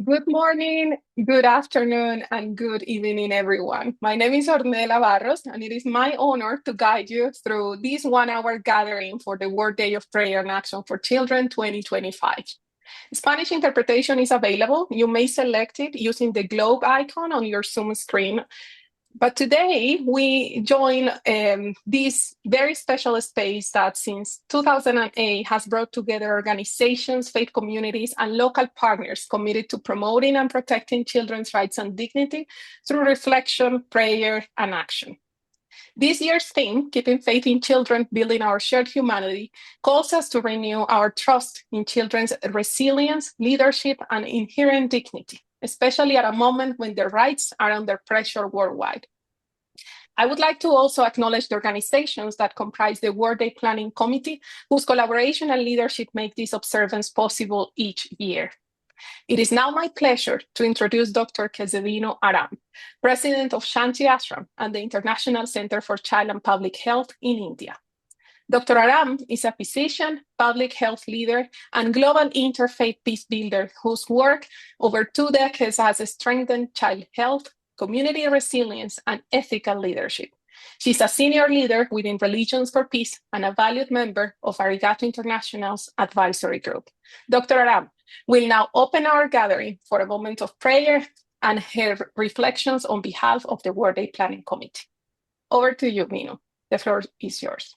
Good morning, good afternoon, and good evening, everyone. My name is Ornella Barros, and it is my honor to guide you through this 1 hour gathering for the World Day of Prayer and Action for Children 2025. Spanish interpretation is available. You may select it using the globe icon on your Zoom screen. But today we join this very special space that since 2008 has brought together organizations, faith communities, and local partners committed to promoting and protecting children's rights and dignity through reflection, prayer, and action. This year's theme, Keeping Faith in Children, Building Our Shared Humanity, calls us to renew our trust in children's resilience, leadership, and inherent dignity, especially at a moment when their rights are under pressure worldwide. I would like to also acknowledge the organizations that comprise the World Day Planning Committee, whose collaboration and leadership make this observance possible each year. It is now my pleasure to introduce Dr. Kezedino Aram, President of Shanti Ashram and the International Center for Child and Public Health in India. Dr. Aram is a physician, public health leader, and global interfaith peace builder whose work over 2 decades has strengthened child health, community resilience, and ethical leadership. She's a senior leader within Religions for Peace and a valued member of Arigato International's advisory group. Dr. Aram will now open our gathering for a moment of prayer and her reflections on behalf of the World Day Planning Committee. Over to you, Minu. The floor is yours.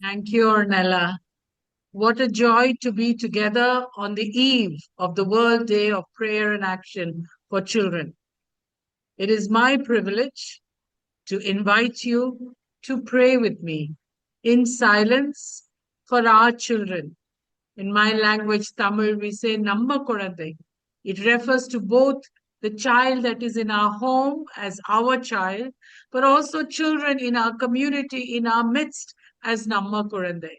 Thank you, Ornella. What a joy to be together on the eve of the World Day of Prayer and Action for Children. It is my privilege to invite you to pray with me in silence for our children. In my language, Tamil, we say Namma Kuladai. It refers to both the child that is in our home as our child, but also children in our community, in our midst as Namma Kuladai.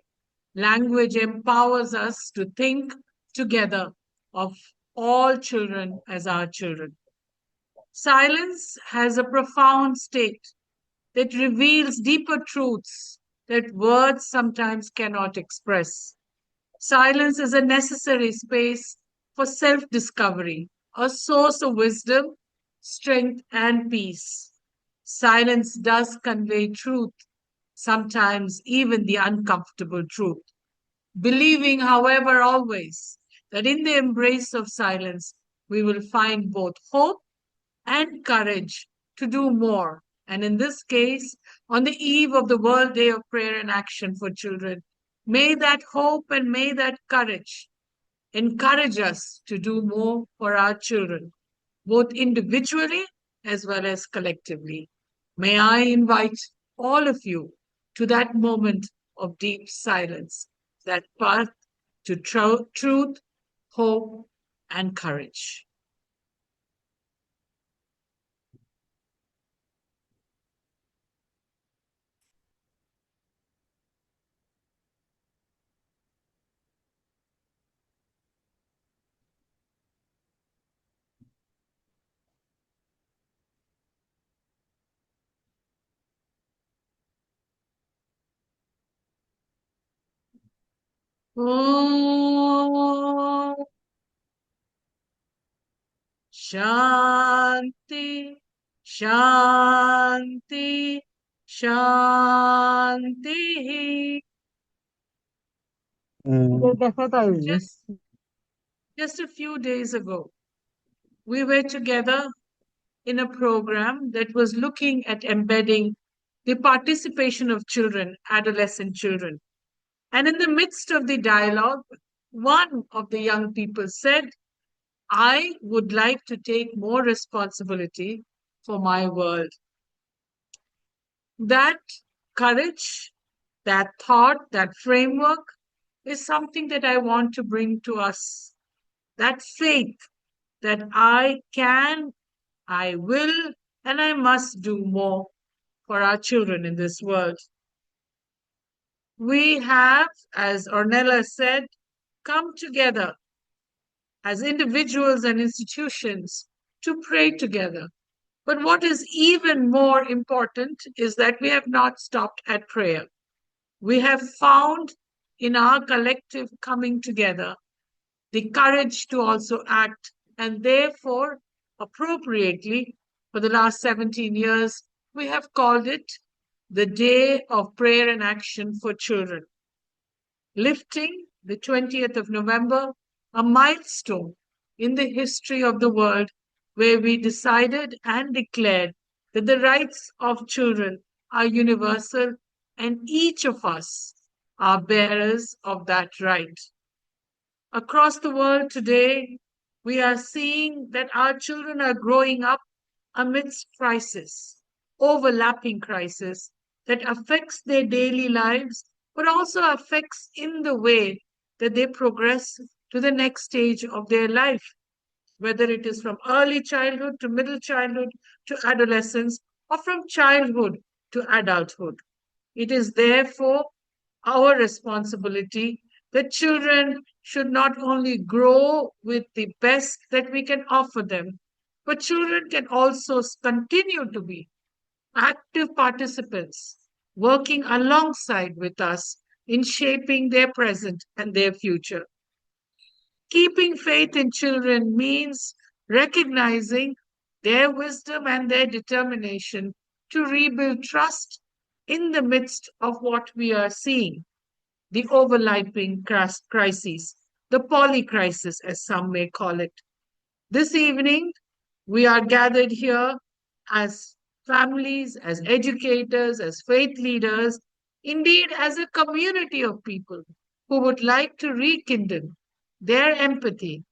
Language empowers us to think together of all children as our children. Silence has a profound state that reveals deeper truths that words sometimes cannot express. Silence is a necessary space for self-discovery, a source of wisdom, strength, and peace. Silence does convey truth, sometimes even the uncomfortable truth. Believing, however, always that in the embrace of silence, we will find both hope and courage to do more. And in this case, on the eve of the World Day of Prayer and Action for Children, may that hope and may that courage encourage us to do more for our children, both individually as well as collectively. May I invite all of you to that moment of deep silence, that path to truth, hope, and courage. Om Shanti, Shanti, Shanti. Just a few days ago, we were together in a program that was looking at embedding the participation of children, adolescent children. And in the midst of the dialogue, one of the young people said, I would like to take more responsibility for my world. That courage, that thought, that framework is something that I want to bring to us. That faith that I can, I will, and I must do more for our children in this world. We have, as Ornella said, come together as individuals and institutions to pray together. But what is even more important is that we have not stopped at prayer. We have found in our collective coming together the courage to also act And therefore, appropriately, for the last 17 years, we have called it the Day of Prayer and Action for Children, lifting the 20th of November, a milestone in the history of the world where we decided and declared that the rights of children are universal and each of us are bearers of that right. Across the world today, we are seeing that our children are growing up amidst crisis, overlapping crisis that affects their daily lives, but also affects in the way that they progress to the next stage of their life, whether it is from early childhood to middle childhood to adolescence, or from childhood to adulthood. It is therefore our responsibility that children should not only grow with the best that we can offer them, but children can also continue to be active participants, working alongside with us in shaping their present and their future. Keeping faith in children means recognizing their wisdom and their determination to rebuild trust in the midst of what we are seeing, the overlapping crises, the polycrisis, as some may call it. This evening, we are gathered here as families, as educators, as faith leaders, indeed as a community of people who would like to rekindle their empathy,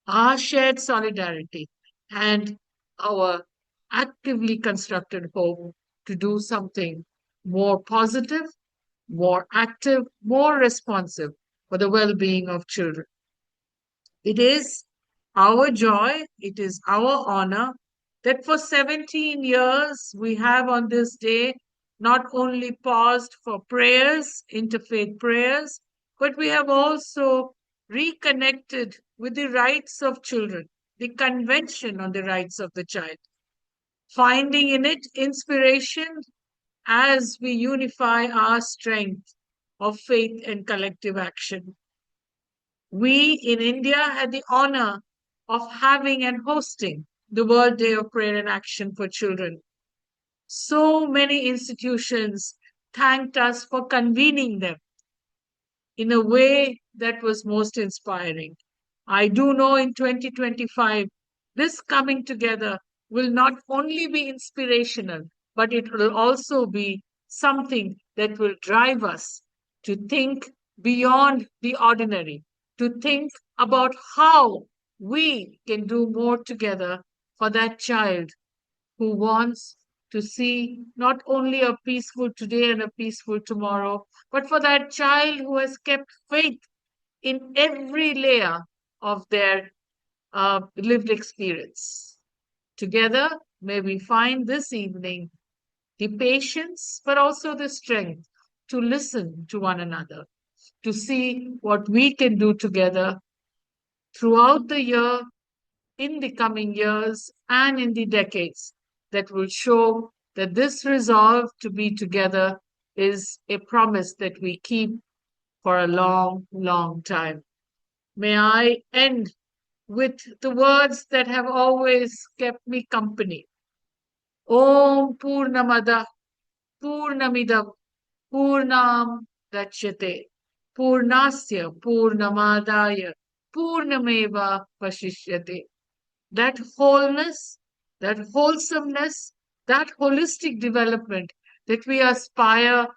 our shared solidarity, and our actively constructed hope to do something more positive, more active, more responsive for the well being of children. It is our joy, it is our honor that for 17 years we have on this day not only paused for prayers, interfaith prayers, but we have also reconnected with the rights of children, the Convention on the Rights of the Child, finding in it inspiration as we unify our strength of faith and collective action. We in India had the honor of having and hosting the World Day of Prayer and Action for Children. So many institutions thanked us for convening them in a way that was most inspiring. I do know in 2025, this coming together will not only be inspirational, but it will also be something that will drive us to think beyond the ordinary, to think about how we can do more together for that child who wants to see not only a peaceful today and a peaceful tomorrow, but for that child who has kept faith in every layer of their lived experience. Together, may we find this evening the patience, but also the strength to listen to one another, to see what we can do together throughout the year, in the coming years, and in the decades that will show that this resolve to be together is a promise that we keep for a long, long time. May I end with the words that have always kept me company. Om Purnamada Purnamidam Purnam Dachyate Purnasya Purnamadaya Purnameva Vashishyate. That wholeness, that wholesomeness, that holistic development that we aspire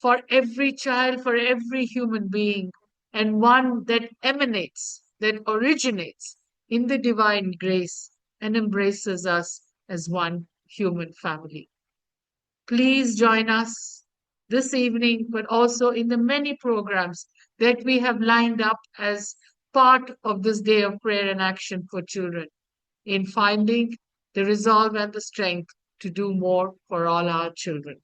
for every child, for every human being, and one that emanates, that originates in the divine grace and embraces us as one human family. Please join us this evening, but also in the many programs that we have lined up as part of this Day of Prayer and Action for Children, in finding the resolve and the strength to do more for all our children.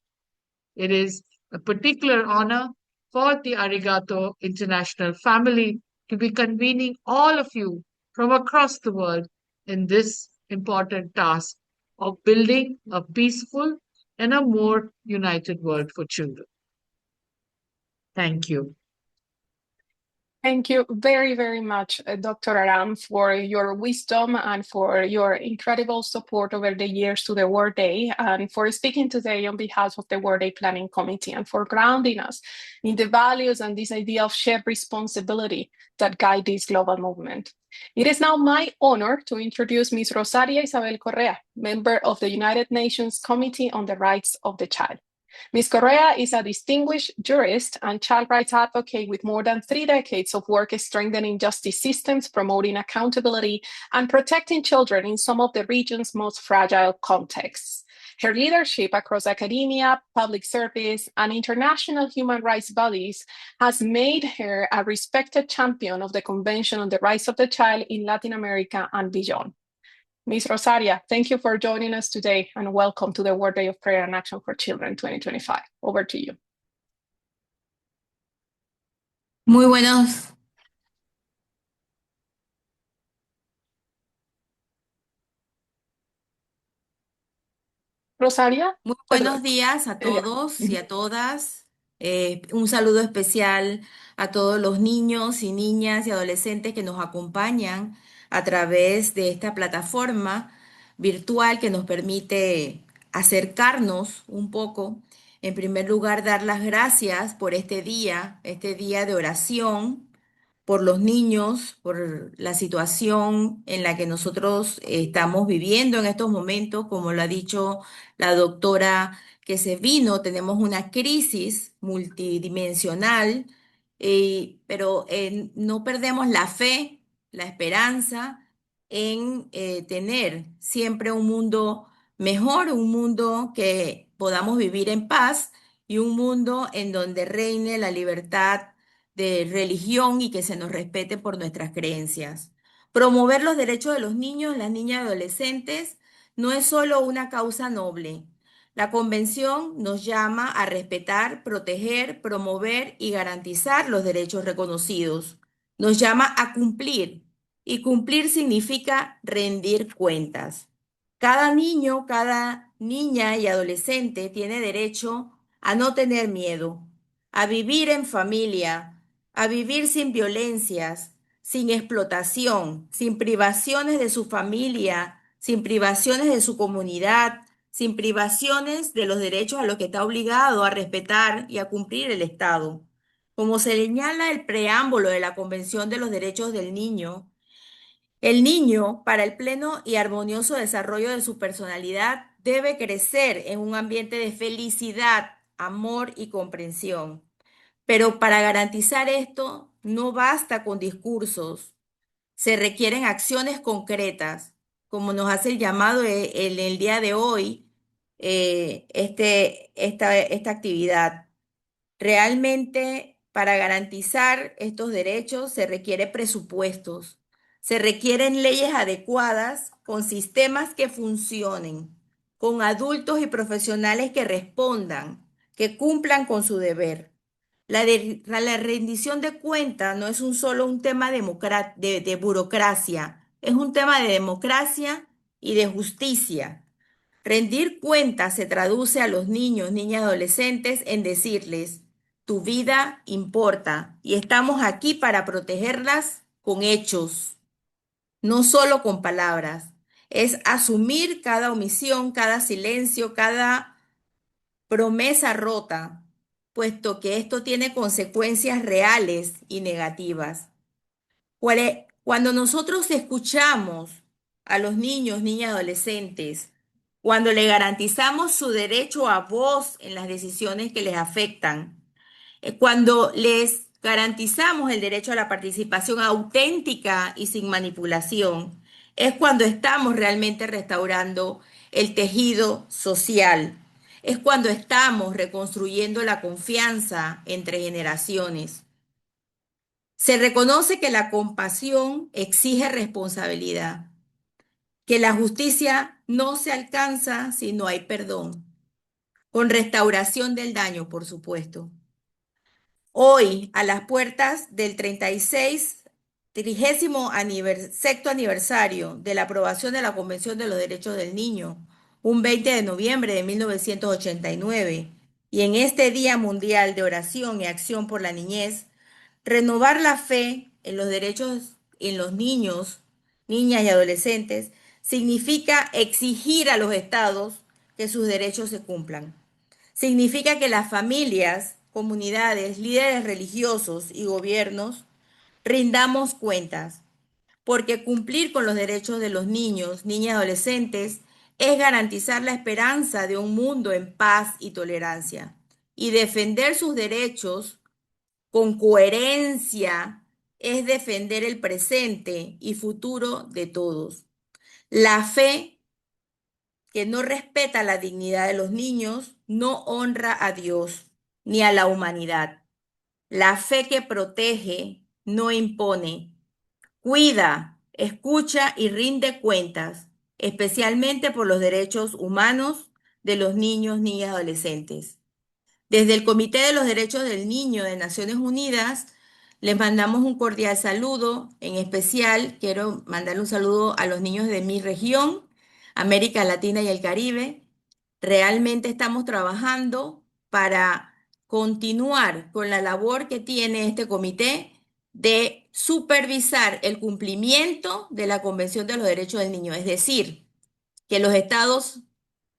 It is a particular honor for the Arigato International family to be convening all of you from across the world in this important task of building a peaceful and a more united world for children. Thank you. Thank you very, very much, Dr. Aram, for your wisdom and for your incredible support over the years to the World Day, and for speaking today on behalf of the World Day Planning Committee, and for grounding us in the values and this idea of shared responsibility that guide this global movement. It is now my honor to introduce Ms. Rosaria Isabel Correa, member of the United Nations Committee on the Rights of the Child. Ms. Correa is a distinguished jurist and child rights advocate with more than 3 decades of work strengthening justice systems, promoting accountability, and protecting children in some of the region's most fragile contexts. Her leadership across academia, public service, and international human rights bodies has made her a respected champion of the Convention on the Rights of the Child in Latin America and beyond. Ms. Rosaria, thank you for joining us today and welcome to the World Day of Prayer and Action for Children 2025. Over to you. Muy buenos, Rosaria, muy perdón. buenos días a Yeah. todos y a todas. Un saludo especial a todos los niños y niñas y adolescentes que nos acompañan a través de esta plataforma virtual que nos permite acercarnos un poco. En primer lugar, dar las gracias por este día de oración por los niños, por la situación en la que nosotros estamos viviendo en estos momentos, como lo ha dicho la doctora que se vino, tenemos una crisis multidimensional, pero no perdemos la fe, la esperanza en tener siempre un mundo mejor, un mundo que podamos vivir en paz y un mundo en donde reine la libertad de religión y que se nos respete por nuestras creencias. Promover los derechos de los niños, las niñas y adolescentes no es solo una causa noble. La Convención nos llama a respetar, proteger, promover y garantizar los derechos reconocidos. Nos llama a cumplir, y cumplir significa rendir cuentas. Cada niño, cada niña y adolescente tiene derecho a no tener miedo, a vivir en familia, a vivir sin violencias, sin explotación, sin privaciones de su familia, sin privaciones de su comunidad, sin privaciones de los derechos a los que está obligado a respetar y a cumplir el Estado. Como señala el preámbulo de la Convención de los Derechos del Niño, el niño, para el pleno y armonioso desarrollo de su personalidad, debe crecer en un ambiente de felicidad, amor y comprensión. Pero para garantizar esto, no basta con discursos, se requieren acciones concretas, como nos hace el llamado en el día de hoy, esta actividad. Realmente, para garantizar estos derechos se requiere presupuestos, se requieren leyes adecuadas con sistemas que funcionen, con adultos y profesionales que respondan, que cumplan con su deber. La rendición de cuentas no es solo un tema de burocracia, es un tema de democracia y de justicia. Rendir cuentas se traduce a los niños, niñas y adolescentes en decirles, tu vida importa y estamos aquí para protegerlas con hechos, no solo con palabras. Es asumir cada omisión, cada silencio, cada promesa rota, puesto que esto tiene consecuencias reales y negativas. Cuando nosotros escuchamos a los niños, niñas, adolescentes, cuando le garantizamos su derecho a voz en las decisiones que les afectan, cuando les garantizamos el derecho a la participación auténtica y sin manipulación, es cuando estamos realmente restaurando el tejido social. Es cuando estamos reconstruyendo la confianza entre generaciones. Se reconoce que la compasión exige responsabilidad, que la justicia no se alcanza si no hay perdón, con restauración del daño, por supuesto. Hoy, a las puertas del 36, 36º aniversario de la aprobación de la Convención de los Derechos del Niño, un 20 de noviembre de 1989, y en este Día Mundial de Oración y Acción por la Niñez, Renovar la fe en los derechos en los niños, niñas y adolescentes significa exigir a los estados que sus derechos se cumplan. Significa que las familias, comunidades, líderes religiosos y gobiernos rindamos cuentas, porque cumplir con los derechos de los niños, niñas y adolescentes es garantizar la esperanza de un mundo en paz y tolerancia. Y defender sus derechos con coherencia es defender el presente y futuro de todos. La fe que no respeta la dignidad de los niños no honra a Dios ni a la humanidad. La fe que protege no impone, cuida, escucha y rinde cuentas, especialmente por los derechos humanos de los niños, niñas y adolescentes. Desde el Comité de los Derechos del Niño de Naciones Unidas, les mandamos un cordial saludo. En especial, quiero mandarle un saludo a los niños de mi región, América Latina y el Caribe. Realmente estamos trabajando para continuar con la labor que tiene este comité de supervisar el cumplimiento de la Convención de los Derechos del Niño, es decir, que los estados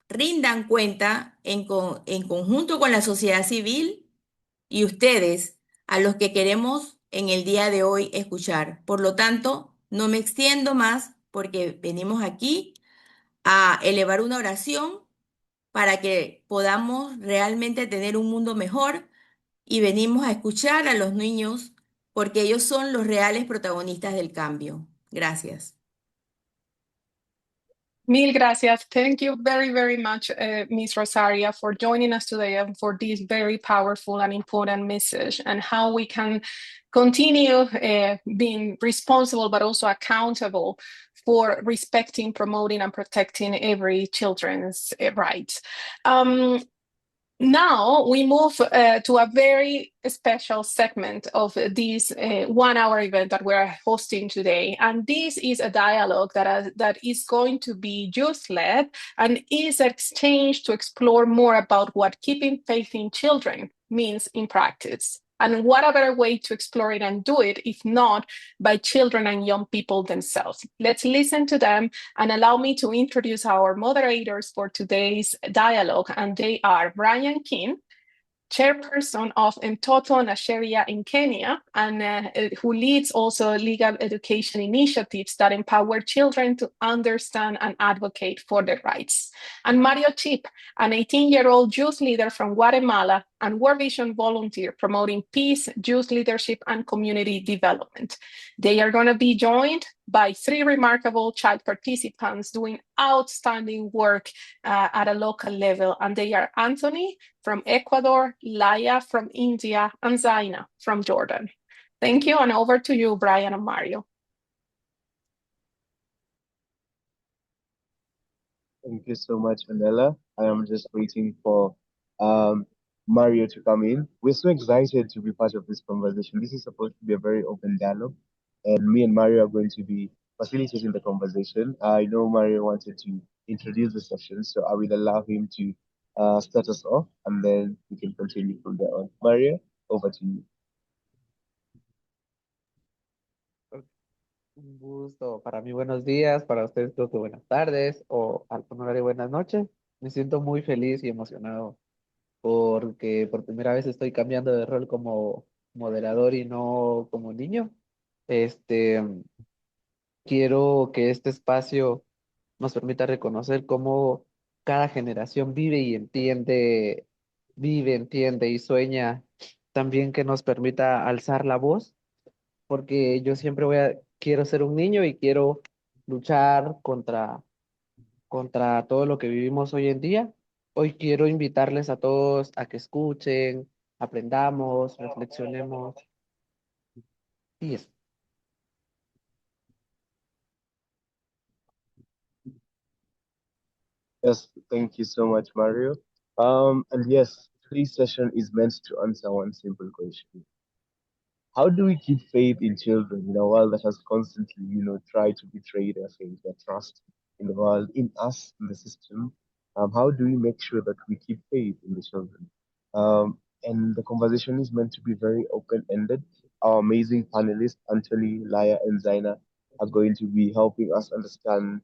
rindan cuenta en conjunto con la sociedad civil y ustedes, a los que queremos en el día de hoy escuchar. Por lo tanto, no me extiendo más porque venimos aquí a elevar una oración para que podamos realmente tener un mundo mejor y venimos a escuchar a los niños porque ellos son los reales protagonistas del cambio. Gracias. Mil gracias. Thank you very, very much, Ms. Rosaria, for joining us today and for this very powerful and important message and how we can continue being responsible but also accountable for respecting, promoting, and protecting every children's rights. Now we move to a very special segment of this 1 hour event that we're hosting today. And this is a dialogue that is going to be youth-led and is exchanged to explore more about what keeping faith in children means in practice. And what a better way to explore it and do it if not by children and young people themselves. Let's listen to them and allow me to introduce our moderators for today's dialogue. And they are Brian King, chairperson of Mtoto na Sheria in Kenya, and who leads also legal education initiatives that empower children to understand and advocate for their rights. And Mario Chip, an 18-year-old youth leader from Guatemala and World Vision volunteer promoting peace, youth leadership, and community development. They are going to be joined by 3 remarkable child participants doing outstanding work at a local level, and they are Anthony from Ecuador, Laya from India, and Zaina from Jordan. Thank you, and over to you, Brian and Mario. Thank you so much, Manela. I am just waiting for Mario to come in. We're so excited to be part of this conversation. This is supposed to be a very open dialogue, and me and Mario are going to be facilitating the conversation. I know Mario wanted to introduce the session, so I will allow him to start us off, and then we can continue from there on. Mario, over to you. Un gusto. Para mí, buenos días. Para ustedes, creo que buenas tardes o al horario, buenas noches. Me siento muy feliz y emocionado porque por primera vez estoy cambiando de rol como moderador y no como niño. Este, quiero que este espacio nos permita reconocer cómo cada generación vive, entiende y sueña. También que nos permita alzar la voz porque yo siempre quiero ser un niño y quiero luchar contra todo lo que vivimos hoy en día. Hoy quiero invitarles a todos a que escuchen, aprendamos, reflexionemos y eso. Yes, thank you so much, Mario. And yes, today's session is meant to answer one simple question. How do we keep faith in children in a world that has constantly, tried to betray their faith, their trust in the world, in us, in the system? How do we make sure that we keep faith in the children? And the conversation is meant to be very open-ended. our amazing panelists, Anthony, Laya, and Zaina, are going to be helping us understand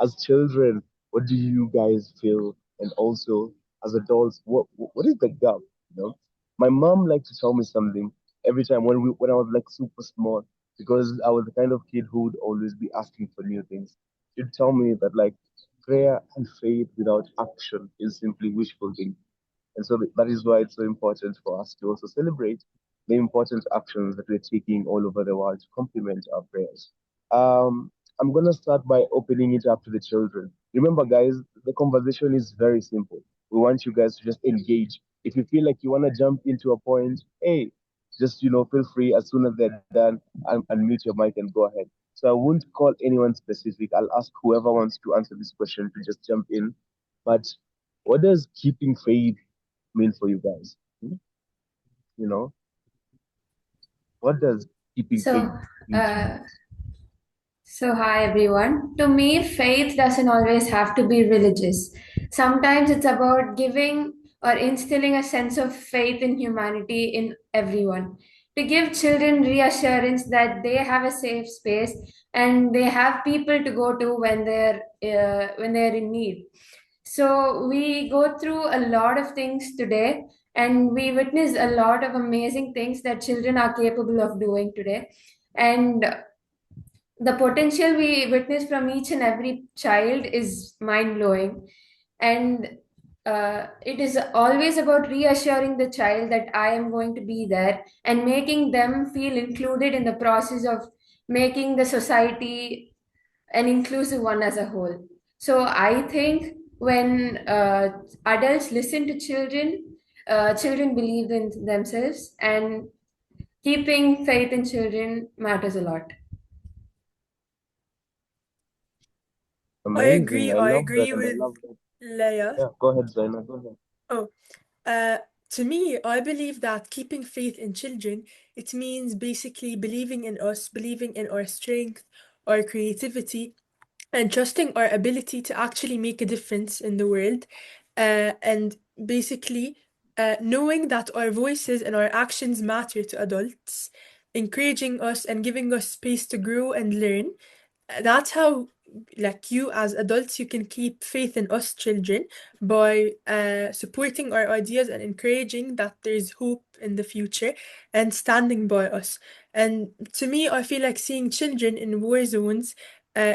as children, what do you guys feel? And also as adults, what is the gap? You know, my mom liked to tell me something every time when I was like super small, because I was the kind of kid who would always be asking for new things. She'd tell me that like prayer and faith without action is simply wishful thinking. And so that is why it's so important for us to also celebrate the important actions that we're taking all over the world to complement our prayers. Um, I'm going to start by opening it up to the children. Remember, guys, the conversation is very simple. We want you guys to just engage. If you feel like you want to jump into a point, hey, just, feel free as soon as they're done and mute your mic and go ahead. So I won't call anyone specific. I'll ask whoever wants to answer this question to just jump in. But what does keeping faith mean for you guys? You know, what does keeping So, faith mean to you? uh, so hi everyone. To me, faith doesn't always have to be religious. Sometimes it's about giving or instilling a sense of faith in humanity in everyone. To give children reassurance that they have a safe space and they have people to go to when they're in need. So we go through a lot of things today, and we witness a lot of amazing things that children are capable of doing today. And the potential we witness from each and every child is mind blowing. And it is always about reassuring the child that I am going to be there and making them feel included in the process of making the society an inclusive one as a whole. So I think when adults listen to children, children believe in themselves, and keeping faith in children matters a lot. Amazing. I I love that agree and I with love that. Leia. Yeah, go ahead, Zaina. Go ahead. Oh, uh, to me, I believe that keeping faith in children, it means basically believing in us, believing in our strength, our creativity, and trusting our ability to actually make a difference in the world. And basically, knowing that our voices and our actions matter to adults, encouraging us and giving us space to grow and learn. That's how, like, you as adults, you can keep faith in us children by supporting our ideas and encouraging that there's hope in the future and standing by us. And to me, I feel like seeing children in war zones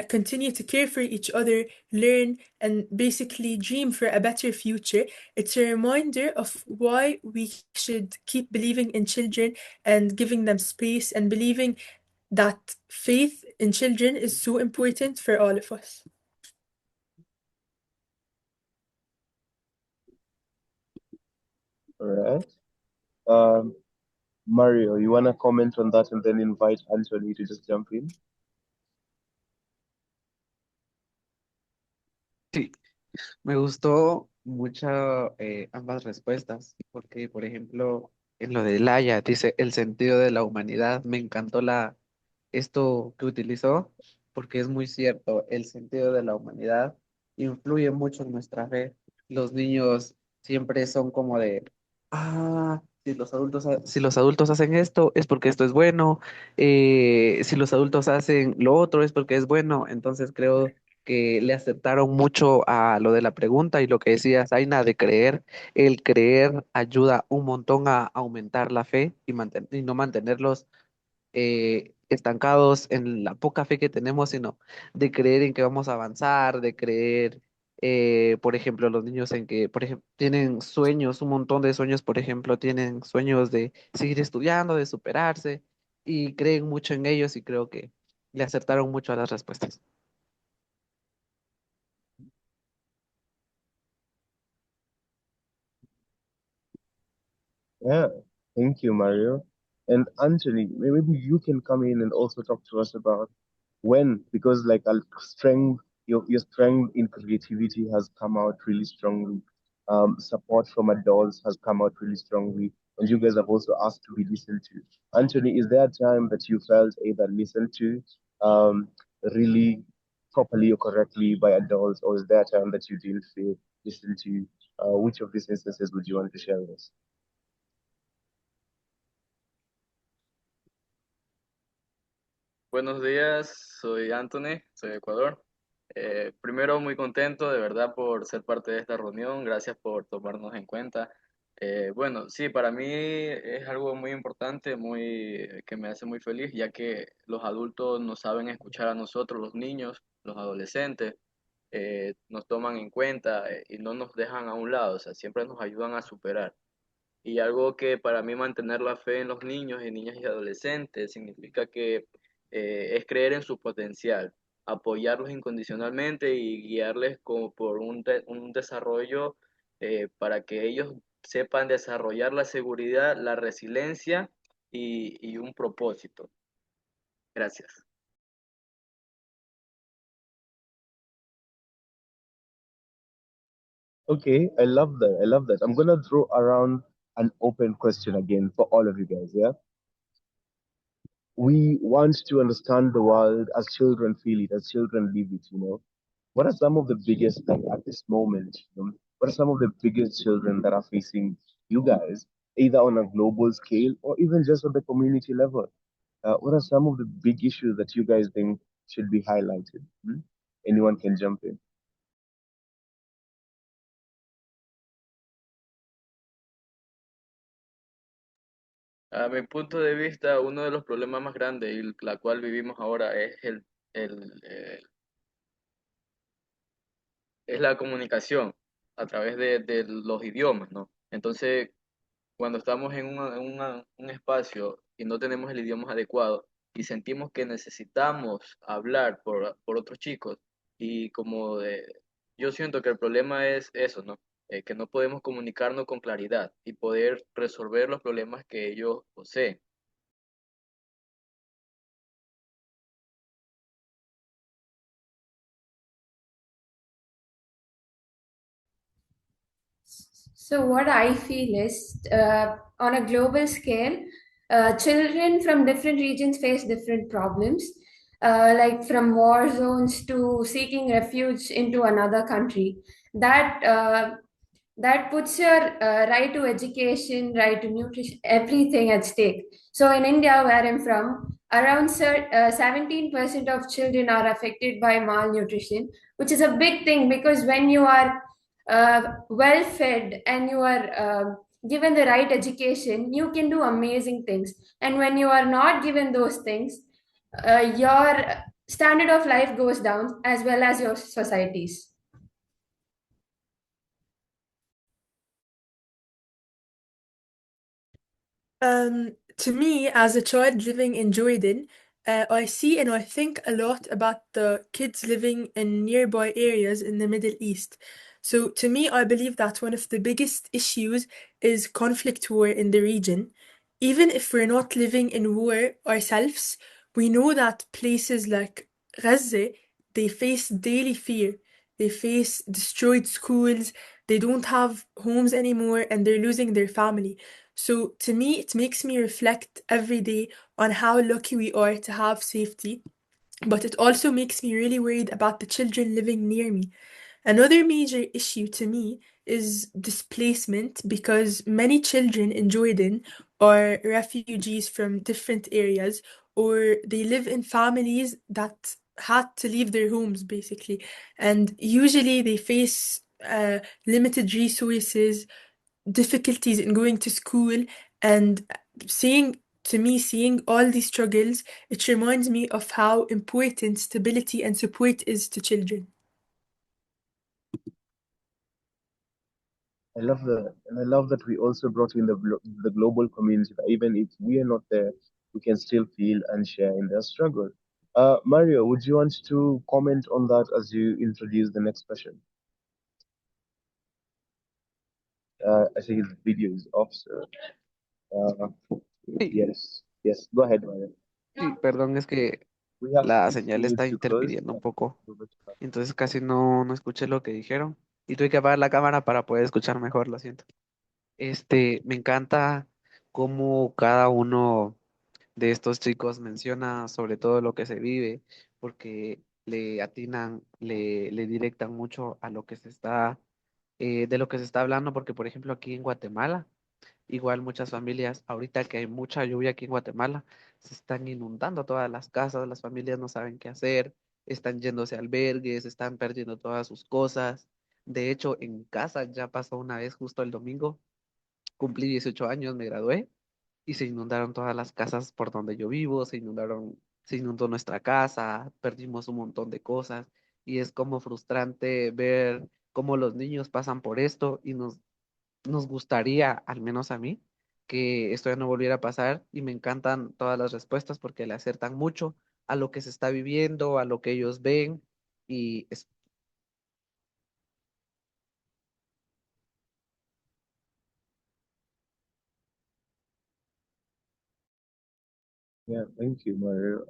continue to care for each other, learn, and basically dream for a better future. It's a reminder of why we should keep believing in children and giving them space and believing that faith in children is so important for all of us. All right. Um, Mario, you want to comment on that and then invite Anthony to just jump in? Sí, me gustó mucho ambas respuestas, porque por ejemplo, en lo de Laia dice el sentido de la humanidad, me encantó esto que utilizó, porque es muy cierto, el sentido de la humanidad influye mucho en nuestra fe. Los niños siempre son como de, si los adultos hacen esto, es porque esto es bueno, si los adultos hacen lo otro, es porque es bueno. Entonces creo que le aceptaron mucho a lo de la pregunta y lo que decía Zaina de creer. El creer ayuda un montón a aumentar la fe y no mantenerlos estancados en la poca fe que tenemos, sino de creer en que vamos a avanzar, de creer, por ejemplo, los niños en que, por ejemplo, tienen sueños, un montón de sueños, por ejemplo, tienen sueños de seguir estudiando, de superarse, y creen mucho en ellos y creo que le acertaron mucho a las respuestas. Yeah, thank you, Mario. And Anthony, maybe you can come in and also talk to us about when, because like your strength in creativity has come out really strongly. Support from adults has come out really strongly, and you guys have also asked to be listened to. Anthony, is there a time that you felt either listened to, um, really properly or correctly by adults, or is there a time that you didn't feel listened to? Which of these instances would you want to share with us? Buenos días, soy Anthony, soy de Ecuador. Primero, muy contento de verdad por ser parte de esta reunión, gracias por tomarnos en cuenta. Bueno, sí, para mí es algo muy importante, que me hace muy feliz, ya que los adultos nos saben escuchar a nosotros, los niños, los adolescentes, nos toman en cuenta y no nos dejan a un lado, o sea, siempre nos ayudan a superar. Y algo que para mí mantener la fe en los niños y niñas y adolescentes significa que es creer en su potencial, apoyarlos incondicionalmente y guiarles como por un desarrollo para que ellos sepan desarrollar la seguridad, la resiliencia y un propósito. Gracias. Okay, I love that. I love that. I'm gonna throw around an open question again for all of you guys. Yeah, we want to understand the world as children feel it, as children live it. What are some of the biggest, like at this moment? What are some of the biggest children that are facing you guys, either on a global scale or even just on the community level? What are some of the big issues that you guys think should be highlighted? Anyone can jump in. A mi punto de vista, uno de los problemas más grandes y la cual vivimos ahora el, eh, es la comunicación a través de los idiomas, ¿no? Entonces, cuando estamos en un espacio y no tenemos el idioma adecuado y sentimos que necesitamos hablar por otros chicos y yo siento que el problema es eso, ¿no? Que no podemos comunicarnos con claridad y poder resolver los problemas que ellos poseen. So, what I feel is on a global scale, children from different regions face different problems, like from war zones to seeking refuge into another country. That that puts your right to education, right to nutrition, everything at stake. So, in India, where I'm from, around 17% of children are affected by malnutrition, which is a big thing because when you are well fed and you are given the right education, you can do amazing things. And when you are not given those things, your standard of life goes down as well as your societies. To me, as a child living in Jordan, I see and I think a lot about the kids living in nearby areas in the Middle East. So, to me, I believe that one of the biggest issues is conflict war in the region. Even if we're not living in war ourselves, we know that places like Gaza, they face daily fear. They face destroyed schools, they don't have homes anymore, and they're losing their family. So to me, it makes me reflect every day on how lucky we are to have safety, but it also makes me really worried about the children living near me. Another major issue to me is displacement because many children in Jordan are refugees from different areas or they live in families that had to leave their homes basically. And usually they face limited resources, difficulties in going to school, and seeing all these struggles, it reminds me of how important stability and support is to children. I love and I love that we also brought in the global community. That even if we are not there, we can still feel and share in their struggle. Mario, would you want to comment on that as you introduce the next question? I think his video is off, so Sí, yes. Go ahead, Mario. sí, perdón, es que We have la 60 señal está minutes to close. interfiriendo un poco, entonces casi no escuché lo que dijeron y tuve que apagar la cámara para poder escuchar mejor, lo siento. Me encanta cómo cada uno de estos chicos menciona sobre todo lo que se vive, porque le atinan, le directan mucho a lo que se está, de lo que se está hablando, porque por ejemplo aquí en Guatemala Igual muchas familias, ahorita que hay mucha lluvia aquí en Guatemala, se están inundando todas las casas, las familias no saben qué hacer, están yéndose a albergues, están perdiendo todas sus cosas. De hecho, en casa ya pasó una vez justo el domingo, cumplí 18 años, me gradué y se inundaron todas las casas por donde yo vivo, se inundó nuestra casa, perdimos un montón de cosas y es como frustrante ver cómo los niños pasan por esto y nos gustaría, al menos a mí, que esto ya no volviera a pasar y me encantan todas las respuestas porque le acertan mucho a lo que se está viviendo, a lo que ellos ven y es Yeah, thank you, Mario.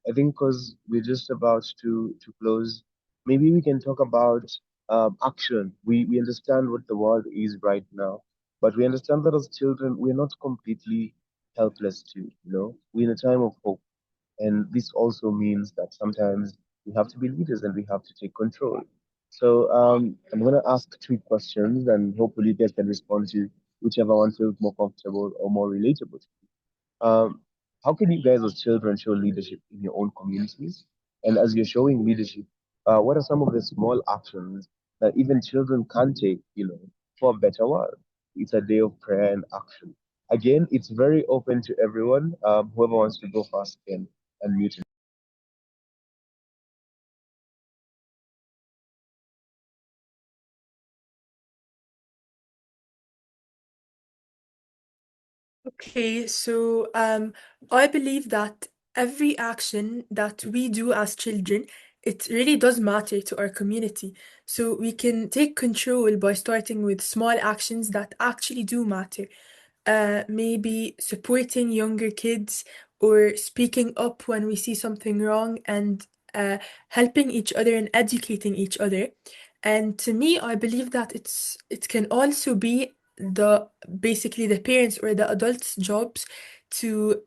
I think because we're just about to close, maybe we can talk about action. We understand what the world is right now, but we understand that as children, we're not completely helpless too. We're in a time of hope, and this also means that sometimes we have to be leaders and we have to take control. So I'm gonna ask three questions, and hopefully you guys can respond to whichever one feels more comfortable or more relatable. Um, how can you guys as children show leadership in your own communities? And as you're showing leadership, what are some of the small actions that even children can take, for a better world? It's a day of prayer and action. Again, it's very open to everyone. Whoever wants to go first can unmute. Okay, so I believe that every action that we do as children, it really does matter to our community. So we can take control by starting with small actions that actually do matter. Maybe supporting younger kids or speaking up when we see something wrong and helping each other and educating each other. And to me, I believe that it can also be the basically the parents or the adults' jobs to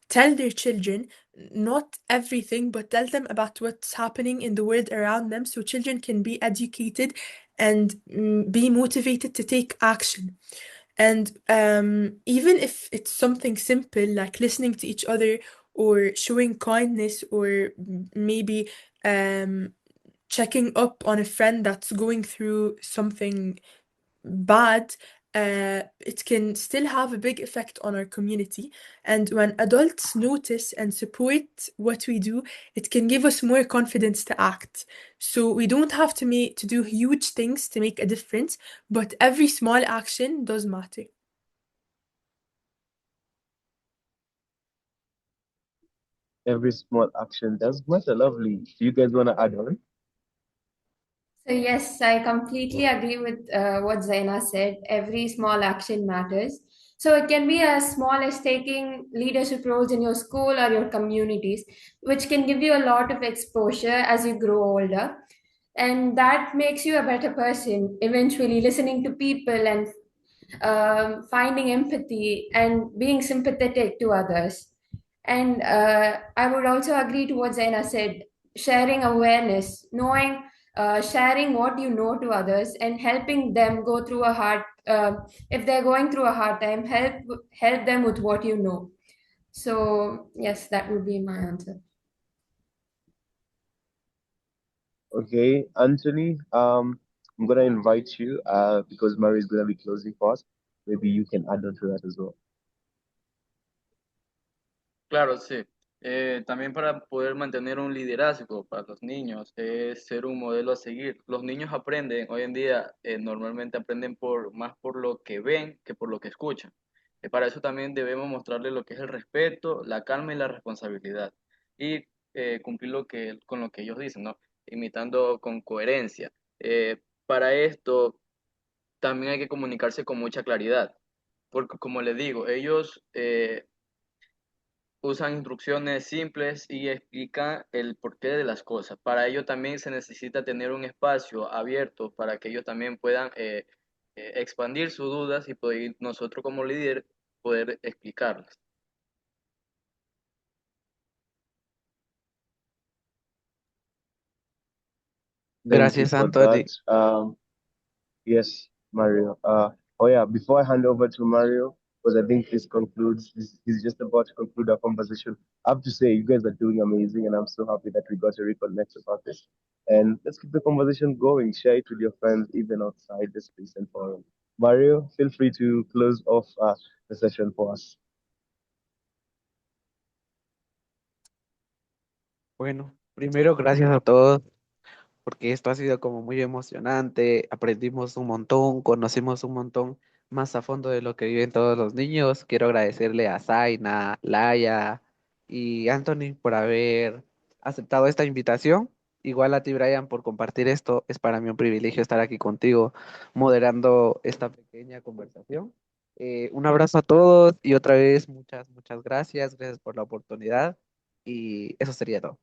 tell their children not everything, but tell them about what's happening in the world around them so children can be educated and be motivated to take action. And even if it's something simple like listening to each other or showing kindness or maybe um, checking up on a friend that's going through something bad, it can still have a big effect on our community. And when adults notice and support what we do, it can give us more confidence to act. So we don't have to do huge things to make a difference, but every small action does matter. Every small action does matter. Lovely. Do you guys want to add on? So, yes, I completely agree with what Zaina said. Every small action matters. So, it can be as small as taking leadership roles in your school or your communities, which can give you a lot of exposure as you grow older. And that makes you a better person, eventually listening to people and finding empathy and being sympathetic to others. And I would also agree to what Zaina said, sharing awareness, knowing, sharing what you know to others and helping them go through a hard, if they're going through a hard time, help them with what you know. So yes, that would be my answer. Okay, Anthony, I'm gonna invite you because Mary is gonna be closing fast. Maybe you can add on to that as well. Claro, sí. También para poder mantener un liderazgo para los niños es ser un modelo a seguir. Los niños aprenden, hoy en día normalmente aprenden más por lo que ven que por lo que escuchan. Para eso también debemos mostrarles lo que es el respeto, la calma y la responsabilidad. Y cumplir con lo que ellos dicen, ¿no? Imitando con coherencia. Para esto también hay que comunicarse con mucha claridad. Porque como les digo, ellos usan instrucciones simples y explican el porqué de las cosas. Para ello también se necesita tener un espacio abierto para que ellos también puedan expandir sus dudas y poder, nosotros como líder poder explicarlas. Thank you gracias, for Anthony. that. Yes, Mario. Oh yeah, before I hand over to Mario, because I think he's just about to conclude our conversation. I have to say, you guys are doing amazing, and I'm so happy that we got to reconnect about this. And let's keep the conversation going. Share it with your friends, even outside the space and forum. Mario, feel free to close off the session for us. Bueno, primero gracias a todos porque esto ha sido como muy emocionante, aprendimos un montón, conocimos un montón más a fondo de lo que viven todos los niños. Quiero agradecerle a Zaina, Laia y Anthony por haber aceptado esta invitación. Igual a ti, Brian, por compartir esto. Es para mí un privilegio estar aquí contigo, moderando esta pequeña conversación. Un abrazo a todos y otra vez muchas, muchas gracias. Gracias por la oportunidad y eso sería todo.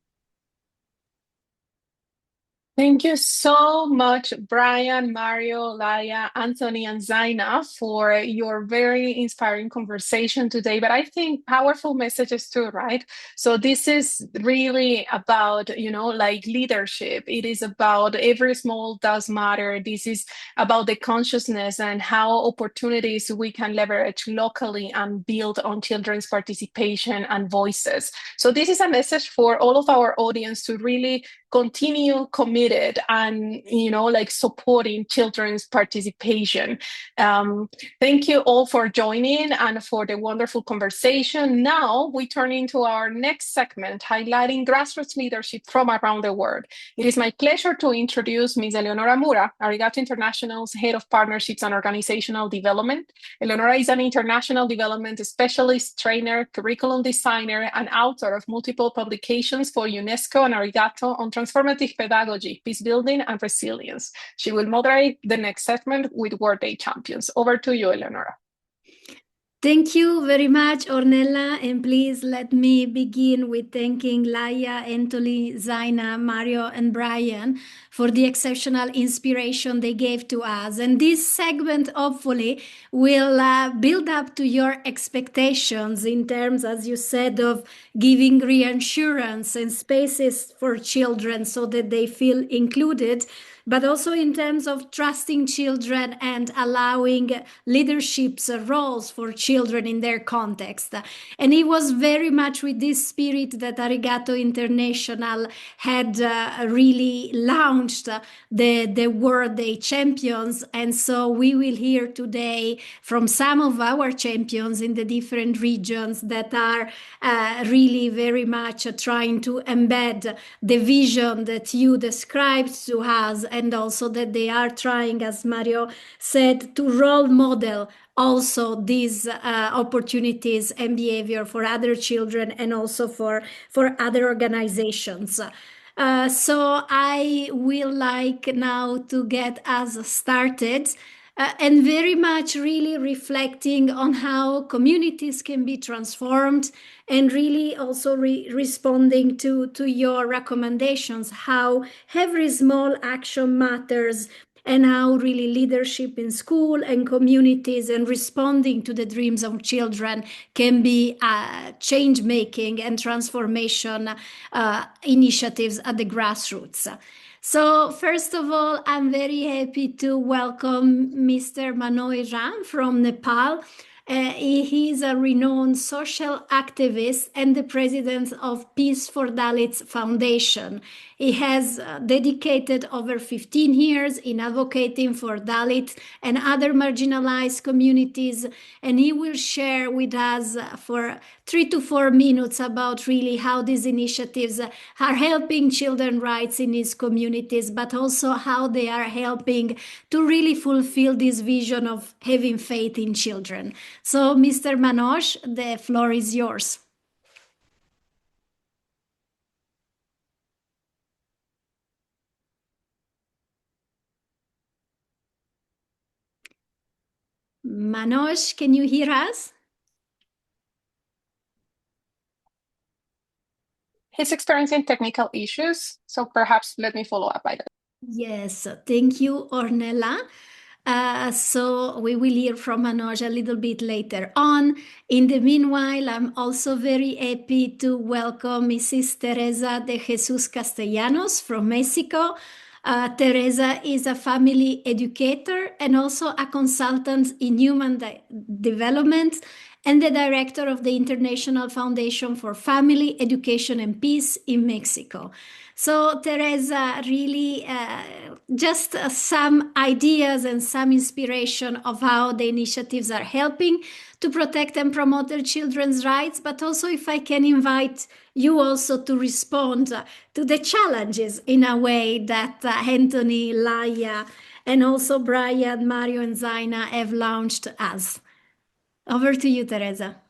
Thank you so much, Brian, Mario, Laia, Anthony, and Zaina, for your very inspiring conversation today. But I think powerful messages too, right? So this is really about, like leadership. It is about every small does matter. This is about the consciousness and how opportunities we can leverage locally and build on children's participation and voices. So this is a message for all of our audience to really continue committed and like supporting children's participation. Thank you all for joining and for the wonderful conversation. Now we turn into our next segment, highlighting grassroots leadership from around the world. It is my pleasure to introduce Ms. Eleonora Mura, Arigato International's Head of Partnerships and Organizational Development. Eleonora is an international development specialist, trainer, curriculum designer, and author of multiple publications for UNESCO and Arigato on transformative pedagogy, peace building, and resilience. She will moderate the next segment with World Day Champions. Over to you, Eleonora. Thank you very much, Ornella, and please let me begin with thanking Laia, Anthony, Zaina, Mario, and Brian for the exceptional inspiration they gave to us. And this segment, hopefully, will build up to your expectations in terms, as you said, of giving reassurance and spaces for children so that they feel included, but also in terms of trusting children and allowing leadership roles for children in their context. And it was very much with this spirit that Arigato International had really launched the World Day Champions. And so we will hear today from some of our champions in the different regions that are really very much trying to embed the vision that you described to us, and also that they are trying, as Mario said, to role model also these opportunities and behavior for other children and also for other organizations. So I will like now to get us started. And very much really reflecting on how communities can be transformed, and really also responding to your recommendations, how every small action matters, and how really leadership in school and communities and responding to the dreams of children can be change-making and transformation initiatives at the grassroots. So first of all, I'm very happy to welcome Mr. Manoj Ram from Nepal. He is a renowned social activist and the president of Peace for Dalits Foundation. He has dedicated over 15 years in advocating for Dalit and other marginalized communities, and he will share with us for 3 to 4 minutes about really how these initiatives are helping children's rights in his communities, but also how they are helping to really fulfill this vision of having faith in children. So, Mr. Manoj, the floor is yours. Manoj, can you hear us? He's experiencing technical issues, so perhaps let me follow up by that. Yes, thank you, Ornella. So we will hear from Manoj a little bit later on. In the meanwhile, I'm also very happy to welcome Mrs. Teresa de Jesus Castellanos from Mexico. Teresa is a family educator and also a consultant in human development and the director of the International Foundation for Family Education and Peace in Mexico. So Teresa, really just some ideas and some inspiration of how the initiatives are helping to protect and promote their children's rights, but also if I can invite you also to respond to the challenges in a way that Anthony, Laia, and also Brian, Mario, and Zaina have launched us. Over to you, Teresa.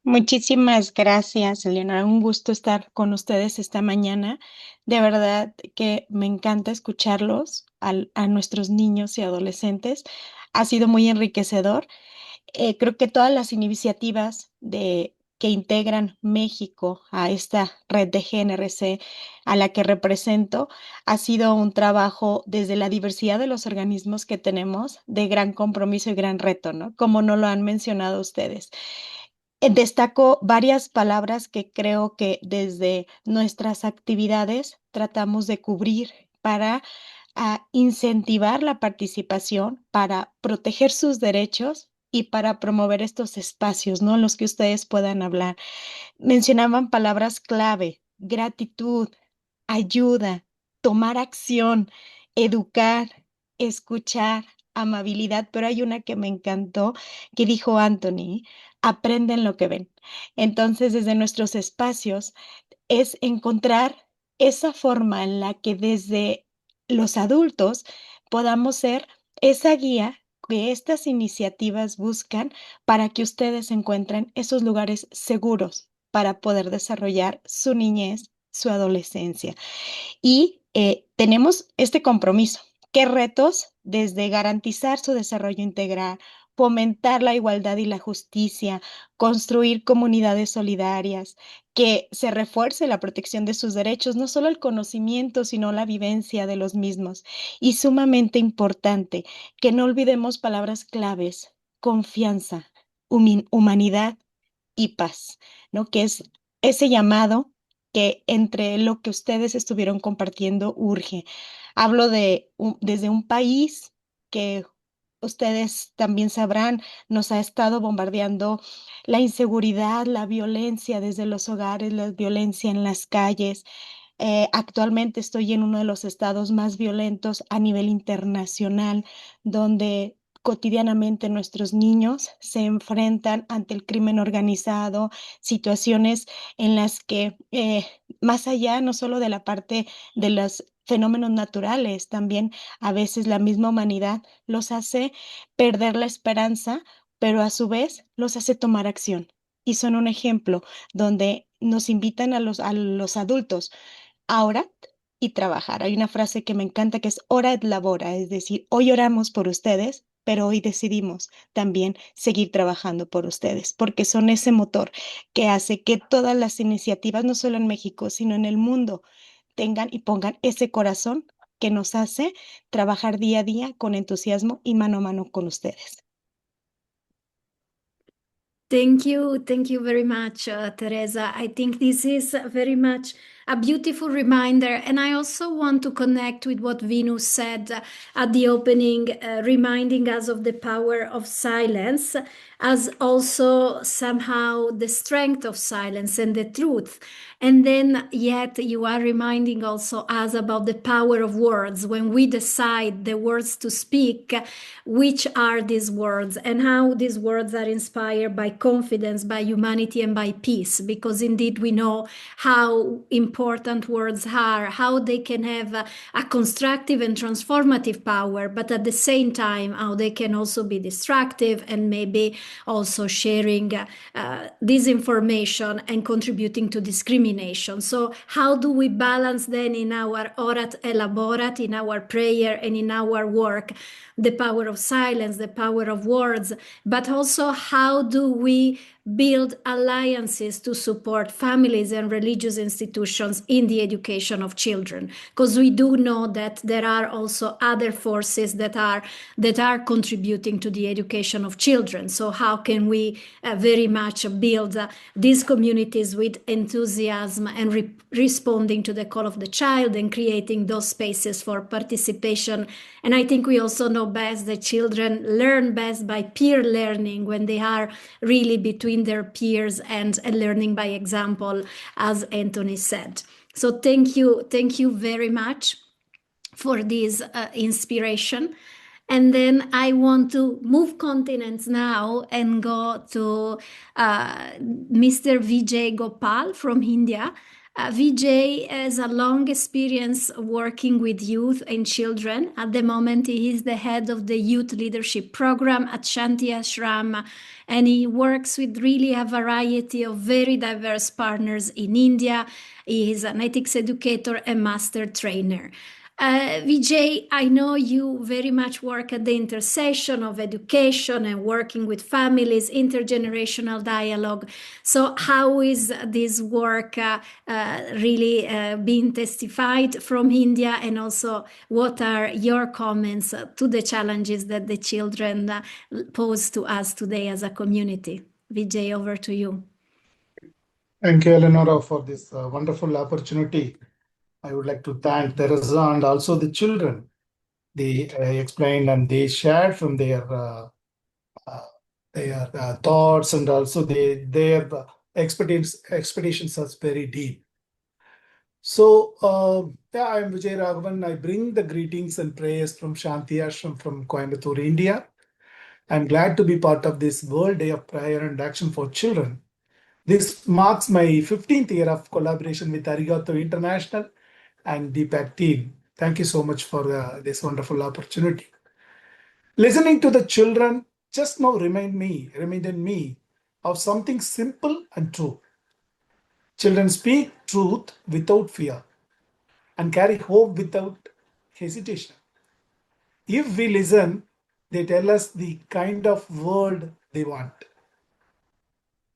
Muchísimas gracias, Eleonora. Un gusto estar con ustedes esta mañana. De verdad que me encanta escucharlos a nuestros niños y adolescentes. Ha sido muy enriquecedor. Creo que todas las iniciativas que integran México a esta red de GNRC a la que represento ha sido un trabajo desde la diversidad de los organismos que tenemos de gran compromiso y gran reto, ¿no? Como no lo han mencionado ustedes. Destaco varias palabras que creo que desde nuestras actividades tratamos de cubrir para incentivar la participación, para proteger sus derechos y para promover estos espacios, ¿no? En los que ustedes puedan hablar. Mencionaban palabras clave: gratitud, ayuda, tomar acción, educar, escuchar, amabilidad, pero hay una que me encantó que dijo Anthony: aprenden lo que ven. Entonces, desde nuestros espacios es encontrar esa forma en la que desde los adultos podamos ser esa guía que estas iniciativas buscan para que ustedes encuentren esos lugares seguros para poder desarrollar su niñez, su adolescencia. Y tenemos este compromiso. ¿Qué retos? Desde garantizar su desarrollo integral, fomentar la igualdad y la justicia, construir comunidades solidarias, que se refuerce la protección de sus derechos, no solo el conocimiento, sino la vivencia de los mismos. Y sumamente importante, que no olvidemos palabras claves: confianza, humanidad y paz, ¿no? Que es ese llamado que entre lo que ustedes estuvieron compartiendo urge. Hablo desde un país que ustedes también sabrán, nos ha estado bombardeando la inseguridad, la violencia desde los hogares, la violencia en las calles. Actualmente estoy en uno de los estados más violentos a nivel internacional, donde cotidianamente nuestros niños se enfrentan ante el crimen organizado, situaciones en las que más allá no solo de la parte de los fenómenos naturales, también a veces la misma humanidad los hace perder la esperanza, pero a su vez los hace tomar acción. Y son un ejemplo donde nos invitan a los adultos a orar y trabajar. Hay una frase que me encanta que es ora et labora, es decir, hoy oramos por ustedes, pero hoy decidimos también seguir trabajando por ustedes, porque son ese motor que hace que todas las iniciativas, no solo en México, sino en el mundo, tengan y pongan ese corazón que nos hace trabajar día a día con entusiasmo y mano a mano con ustedes. Thank you very much, Teresa. I think this is very much a beautiful reminder, and I also want to connect with what Venus said at the opening, reminding us of the power of silence as also somehow the strength of silence and the truth. And then yet you are reminding also us about the power of words when we decide the words to speak, which are these words and how these words are inspired by confidence, by humanity, and by peace, because indeed we know how important words are, how they can have a constructive and transformative power, but at the same time how they can also be destructive and maybe also sharing disinformation and contributing to discrimination. So how do we balance then in our orat elaborat, in our prayer and in our work, the power of silence, the power of words, but also how do we build alliances to support families and religious institutions contributions in the education of children, because we do know that there are also other forces that are contributing to the education of children. So how can we very much build these communities with enthusiasm and responding to the call of the child and creating those spaces for participation? And I think we also know best that children learn best by peer learning, when they are really between their peers and learning by example, as Anthony said. So thank you very much for this inspiration. And then I want to move continents now and go to Mr. Vijay Gopal from India. Vijay has a long experience working with youth and children. At the moment, he is the head of the Youth Leadership Program at Shanti Ashram, and he works with really a variety of very diverse partners in India. He is an ethics educator and master trainer. Vijay, I know you very much work at the intersection of education and working with families, intergenerational dialogue. So how is this work really being testified from India? And also, what are your comments to the challenges that the children pose to us today as a community? Vijay, over to you. Thank you, Eleonora, for this wonderful opportunity. I would like to thank Teresa and also the children. They explained and they shared from their thoughts, and also their expectations are very deep. So, I am Vijay Raghavan. I bring the greetings and prayers from Shanti Ashram from Coimbatore, India. I'm glad to be part of this World Day of Prayer and Action for Children. This marks my 15th year of collaboration with Arigato International and Deepak team. Thank you so much for this wonderful opportunity. Listening to the children just now reminded me of something simple and true. Children speak truth without fear and carry hope without hesitation. If we listen, they tell us the kind of world they want.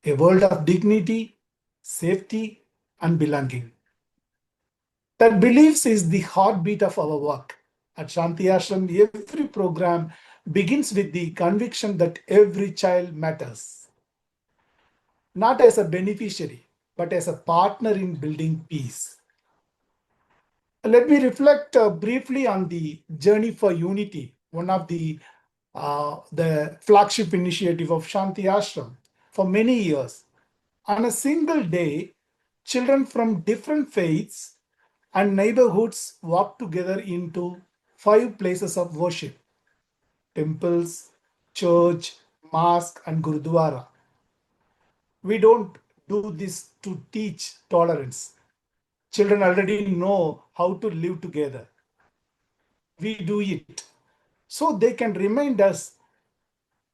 A world of dignity, safety, and belonging. That beliefs is the heartbeat of our work. At Shanti Ashram, every program begins with the conviction that every child matters. Not as a beneficiary, but as a partner in building peace. Let me reflect briefly on the Journey for Unity, one of the flagship initiative of Shanti Ashram for many years. On a single day, children from different faiths and neighborhoods walk together into 5 places of worship: temples, church, mosque, and gurudwara. We don't do this to teach tolerance. Children already know how to live together. We do it so they can remind us,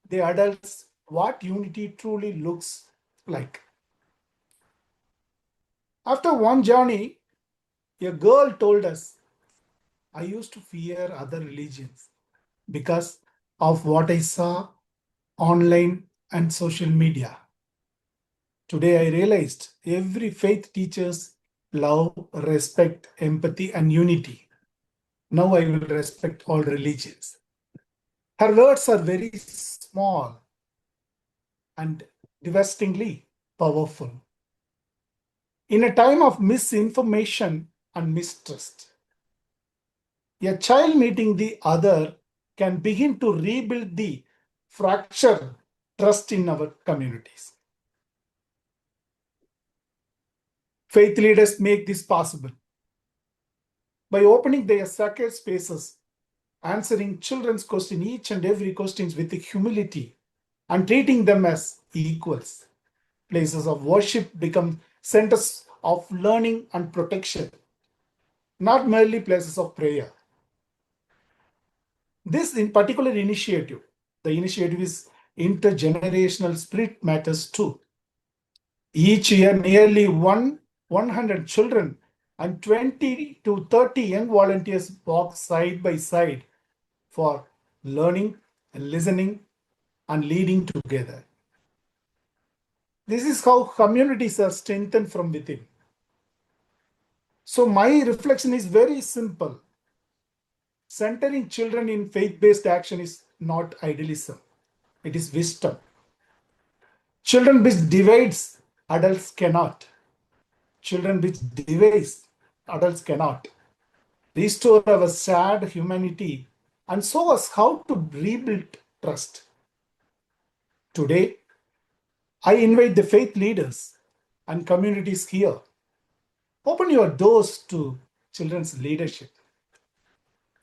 the adults, what unity truly looks like. After one journey, a girl told us, I used to fear other religions because of what I saw online and social media. Today I realized every faith teaches love, respect, empathy, and unity. Now I will respect all religions. Her words are very small and devastatingly powerful. In a time of misinformation and mistrust, a child meeting the other can begin to rebuild the fractured trust in our communities. Faith leaders make this possible by opening their sacred spaces, answering children's questions, each and every question with humility, and treating them as equals. Places of worship become centers of learning and protection, not merely places of prayer. This in particular initiative, the initiative is Intergenerational Spirit Matters too. Each year, nearly 100 children and 20 to 30 young volunteers walk side by side for learning and listening and leading together. This is how communities are strengthened from within. So my reflection is very simple. Centering children in faith-based action is not idealism. It is wisdom. Children which divides, adults cannot. Children which divides, adults cannot. Restore our sad humanity and show us how to rebuild trust. Today, I invite the faith leaders and communities here. Open your doors to children's leadership.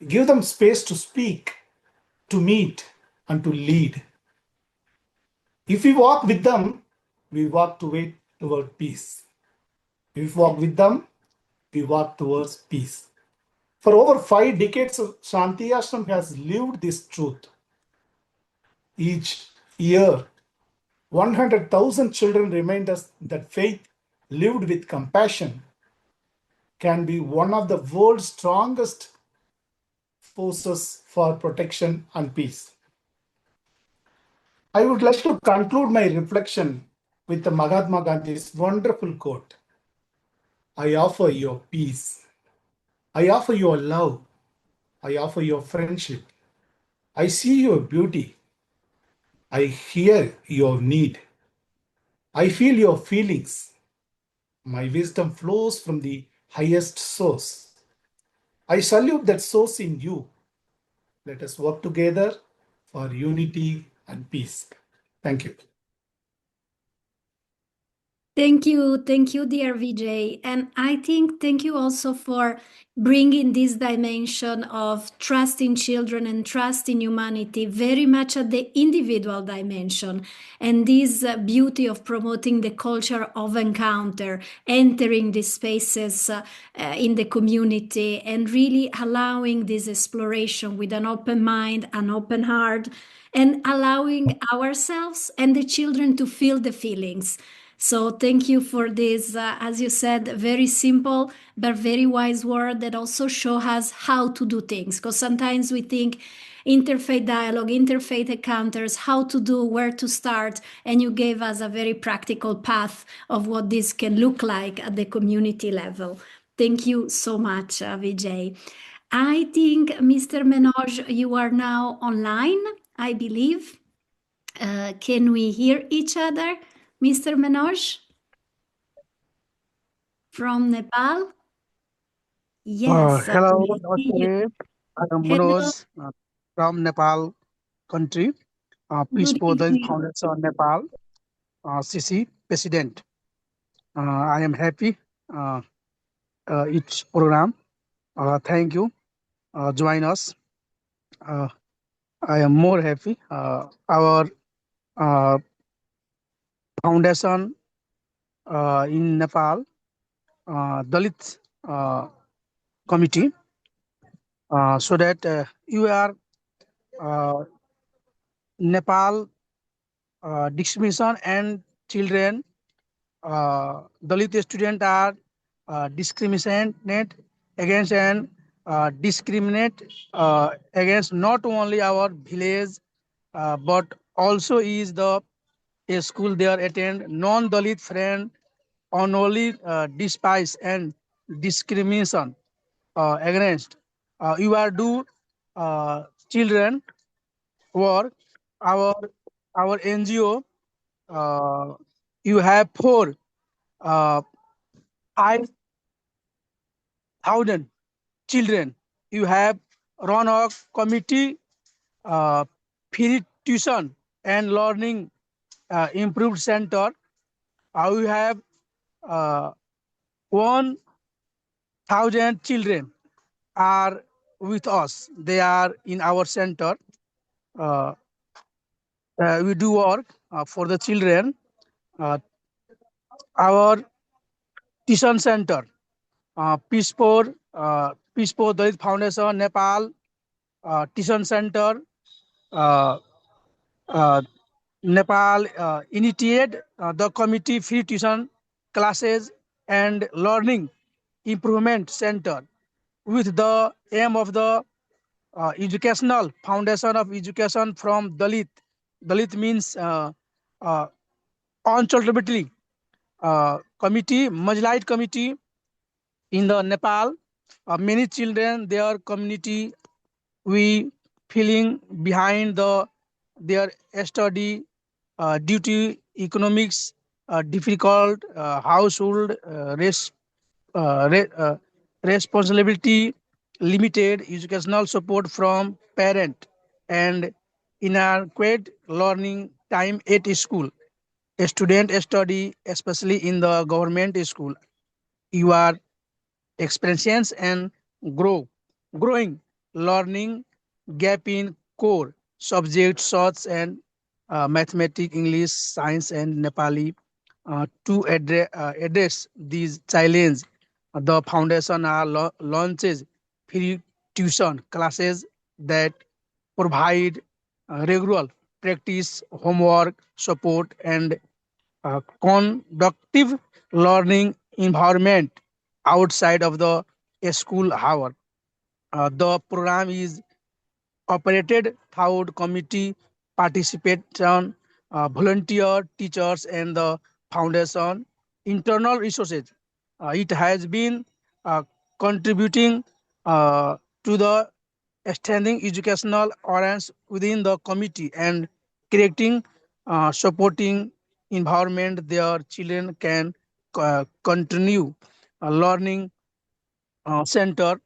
Give them space to speak, to meet, and to lead. If we walk with them, we walk toward peace. If we walk with them, we walk towards peace. For over 5 decades, Shanti Ashram has lived this truth. Each year, 100,000 children remind us that faith lived with compassion can be one of the world's strongest forces for protection and peace. I would like to conclude my reflection with the Mahatma Gandhi's wonderful quote. I offer your peace. I offer your love. I offer your friendship. I see your beauty. I hear your need. I feel your feelings. My wisdom flows from the highest source. I salute that source in you. Let us work together for unity and peace. Thank you. Thank you, dear Vijay. And I think thank you also for bringing this dimension of trust in children and trust in humanity very much at the individual dimension. And this beauty of promoting the culture of encounter, entering these spaces in the community and really allowing this exploration with an open mind, an open heart, and allowing ourselves and the children to feel the feelings. So thank you for this, as you said, very simple but very wise word that also show us how to do things. Because sometimes we think interfaith dialogue, interfaith encounters, how to do, where to start, and you gave us a very practical path of what this can look like at the community level. Thank you so much, Vijay. I think, Mr. Menoj, you are now online, I believe. Can we hear each other? Mr. Menoj from Nepal? Yes. Hello, we see you. Namaste. I am Hello. Manoj from Nepal country, Peace Good for the evening. Foundation Nepal, CC President. I am happy each program. Thank you. Join us. I am more happy. Our foundation in Nepal, Dalit committee, so that you are Nepal discrimination and children, Dalit students are discriminated against and discriminate against not only our village, but also is the a school they are attend non-Dalit friend on only despise and discrimination against. You are do children work. Our NGO, you have 5,000 children. You have run a committee, free tuition and learning improved center. We have 1,000 children are with us. They are in our center. We do work for the children. Our tuition center, Peace for Dalit Foundation Nepal tuition center, Nepal initiated the committee free tuition classes and learning improvement center with the aim of the educational foundation of education from Dalit. Dalit means unchangeably committee, Majlite committee in the Nepal, many children, their community, we feeling behind their study due to economics, difficult household responsibility, limited educational support from parent, and inadequate learning time at school. A student study, especially in the government school, you are experience and growing learning gap in core subjects such and mathematics, English, science, and Nepali. To address these challenges, the foundation launches free tuition classes that provide regular practice, homework support, and conductive learning environment outside of the school hour. The program is operated through committee participation, volunteer teachers, and the foundation internal resources. It has been contributing to the extending educational awareness within the committee and creating supporting environment their children can continue learning center,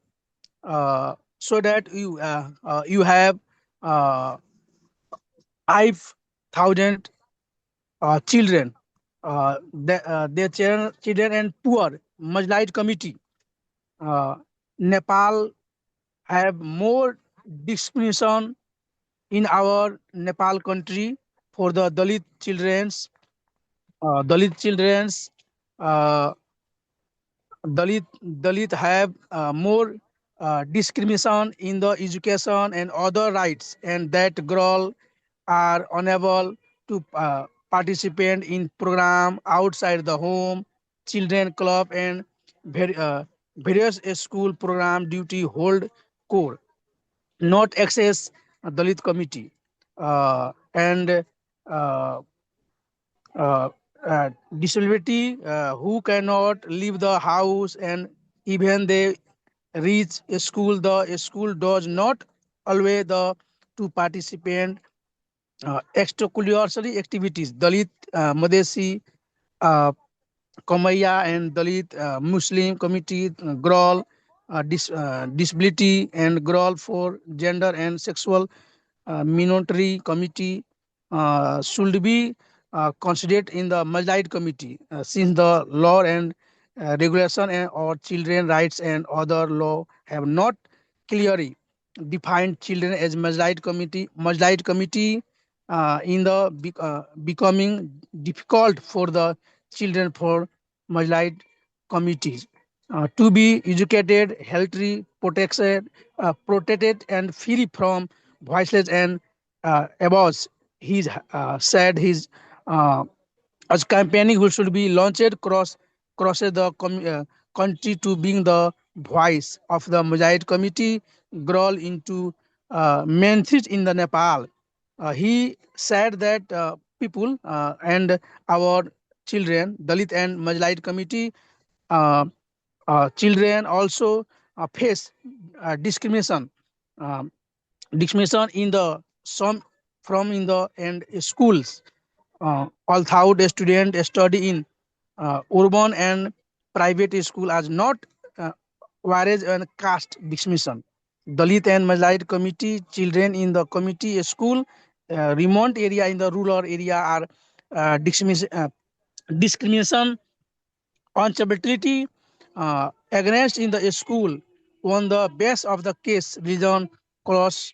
so that you have uh, 5,000 children, their children and poor Majlite committee. Nepal have more discrimination in our Nepal country for the Dalit children's uh, Dalit have more discrimination in the education and other rights, and that girl are unable to participate in program outside the home, children club, and various school program duty hold core, not access Dalit committee, and uh, uh, disability who cannot leave the house, and even they reach a school, the school does not allow the to participate extracurricular activities. Dalit, Madesi, uh, Komaya, and Dalit Muslim committee, GROL, disability, and GROL for gender and sexual minority committee should be considered in the Majlite committee, since the law and regulation and or children rights and other law have not clearly defined children as Majlite committee in the becoming difficult for the children for Majlite committees to be educated, healthy, protected, and free from voiceless and abuse. He said his uh, as campaigning which should be launched crosses the country to being the voice of the Mujahid committee grow into main seat in the Nepal. He said that people and our children, Dalit and Mujahid committee uh, children also face discrimination, um, discrimination in the some from in the and schools. Although the student study in urban and private school as not whereas and caste discrimination. Dalit and Majlite committee children in the committee school, remote area in the rural area are discrimination on stability against in the school on the base of the case religion, class,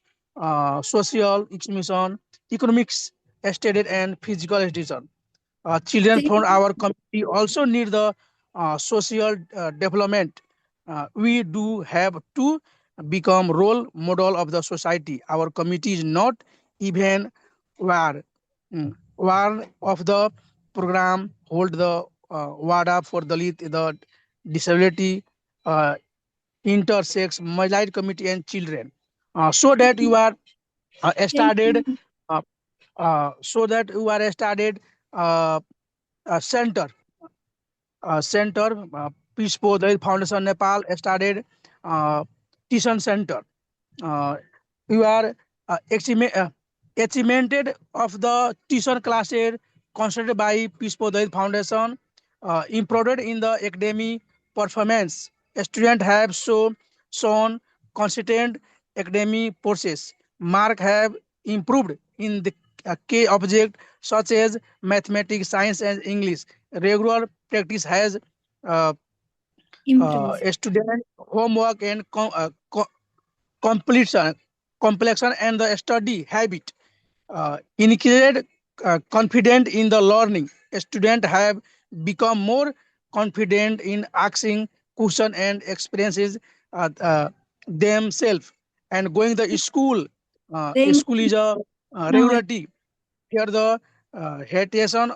social exclusion, economics, status, and physical education. Children Thank from our community also need the social development. We do have to become role model of the society. Our committee is not even aware, aware of the program, hold the WADA for the disability, uh, intersex, Majority committee, and children. So that you are thank started, you. uh, so that you are started uh, a center Peace for Dalit Foundation Nepal started tuition center. We are achievement of the tuition classes considered by Peace for Dalit Foundation improved in the academic performance. Students have shown consistent academic process. Mark have improved in the key object such as mathematics, science, and English. Regular practice has Improve. student homework and completion, complexion and the study habit. Increased confident in the learning. Students have become more confident in asking questions and experiences themselves and going to school. Thank School is a you. regularity. Here the hesitation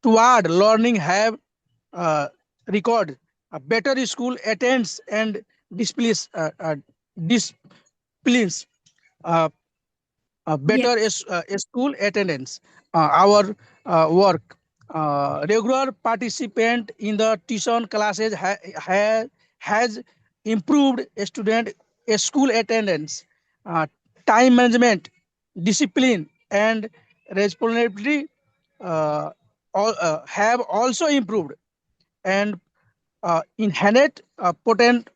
toward learning have record a better school attends and displays disciplines better Yes. school attendance. Our work regular participant in the tuition classes has improved student school attendance, time management, discipline, and responsibility have also improved, and inherent potent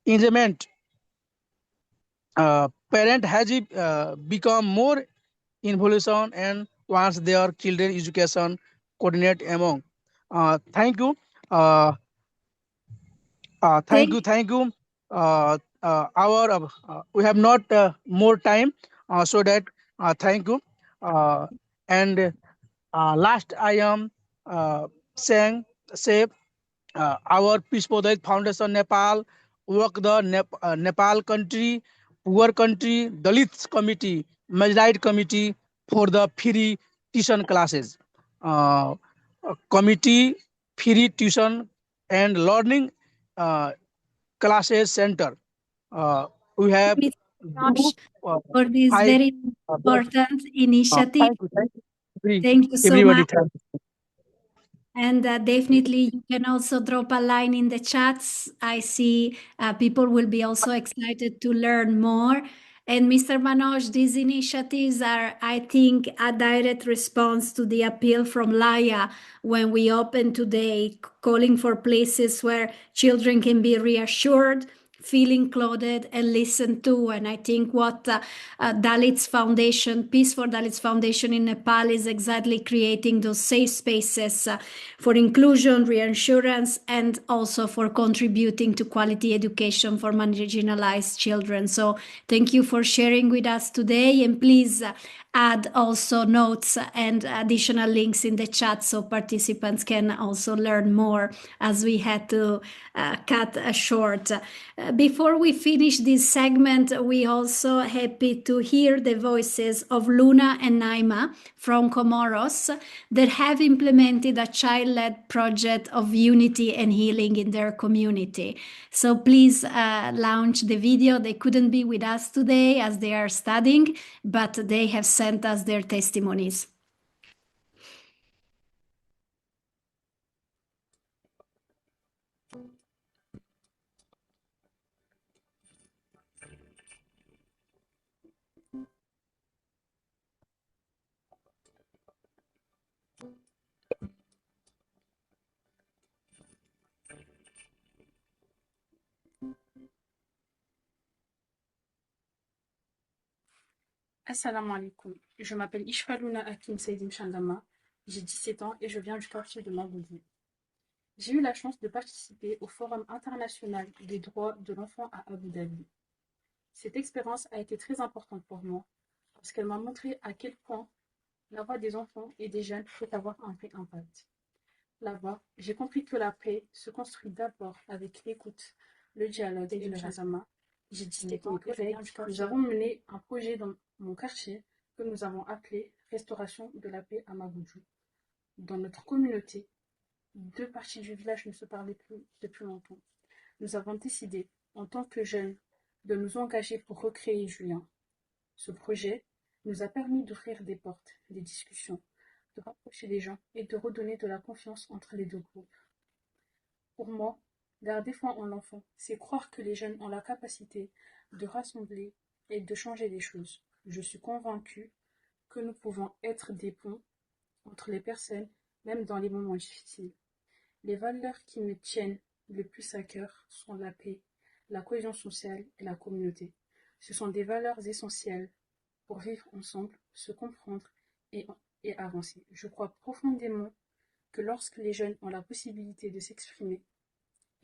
engagement. Parent has become more involved and wants their children education coordinate among. Thank you. Thank you. Our we have not more time, so that thank you. And last, I am say our Peace for Dalit Foundation Nepal work the Nepal country, poor country, Dalits committee, Majority committee for the free tuition classes. Committee free tuition and learning classes center. We have Thank you so much group for this five. very important initiative. Thank you, Thank you so everybody. much. Thank you. And definitely, you can also drop a line in the chats. I see people will be also excited to learn more. And Mr. Manoj, these initiatives are, I think, a direct response to the appeal from Laya when we opened today, calling for places where children can be reassured, feel included, and listened to. And I think what Dalits Foundation, Peace for Dalits Foundation in Nepal is exactly creating those safe spaces for inclusion, reassurance, and also for contributing to quality education for marginalized children. So thank you for sharing with us today, and please add also notes and additional links in the chat so participants can also learn more, as we had to cut short. Before we finish this segment, we also happy to hear the voices of Luna and Naima from Comoros that have implemented a child-led project of unity and healing in their community. So please launch the video. They couldn't be with us today as they are studying, but they have sent us their testimonies. Assalamu alaikum. Je m'appelle Ishfaluna Hakim Seydim Chandama, j'ai 17 ans et je viens du quartier de Magoudou. J'ai eu la chance de participer au Forum international des droits de l'enfant à Abu Dhabi. Cette expérience a été très importante pour moi parce qu'elle m'a montré à quel point la voix des enfants et des jeunes peut avoir un vrai impact. Là-bas, j'ai compris que la paix se construit d'abord avec l'écoute, le dialogue et le raisonnement. J'ai 17 ans et nous avons mené un projet dans mon quartier que nous avons appelé Restauration de la paix à Magoudou. Dans notre communauté, deux parties du village ne se parlaient plus depuis longtemps. Nous avons décidé, en tant que jeunes, de nous engager pour recréer du lien. Ce projet nous a permis d'ouvrir des portes, des discussions, de rapprocher les gens et de redonner de la confiance entre les deux groupes. Pour moi, garder foi en l'enfant, c'est croire que les jeunes ont la capacité de rassembler et de changer les choses. Je suis convaincue que nous pouvons être des ponts entre les personnes, même dans les moments difficiles. Les valeurs qui me tiennent le plus à cœur sont la paix, la cohésion sociale et la communauté. Ce sont des valeurs essentielles pour vivre ensemble, se comprendre et avancer. Je crois profondément que lorsque les jeunes ont la possibilité de s'exprimer,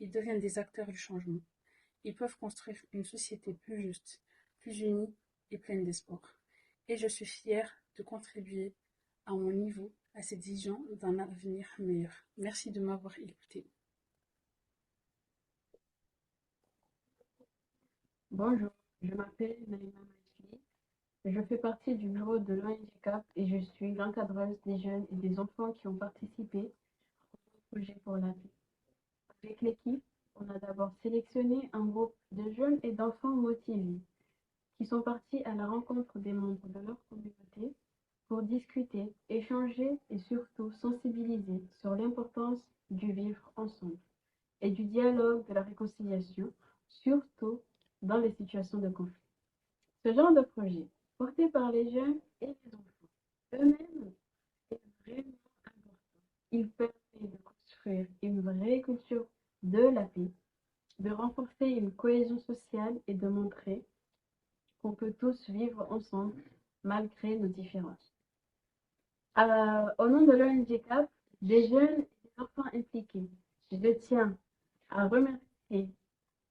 ils deviennent des acteurs du changement. Ils peuvent construire une société plus juste, plus unie et pleine d'espoir. Et je suis fière de contribuer à mon niveau à cette vision d'un avenir meilleur. Merci de m'avoir écouté. Bonjour, je m'appelle Naïma Maïsli. Je fais partie du bureau de l'ONGCAP et je suis l'encadreuse des jeunes et des enfants qui ont participé au projet pour la paix. Avec l'équipe, on a d'abord sélectionné un groupe de jeunes et d'enfants motivés qui sont partis à la rencontre des membres de leur communauté pour discuter, échanger et surtout sensibiliser sur l'importance du vivre ensemble et du dialogue, de la réconciliation, surtout dans les situations de conflit. Ce genre de projet, porté par les jeunes et les enfants eux-mêmes, est vraiment important. Il permet de construire une vraie culture de la paix, de renforcer une cohésion sociale et de montrer qu'on peut tous vivre ensemble malgré nos différences. Au nom de l'ONGCAP, des jeunes et des enfants impliqués, je tiens à remercier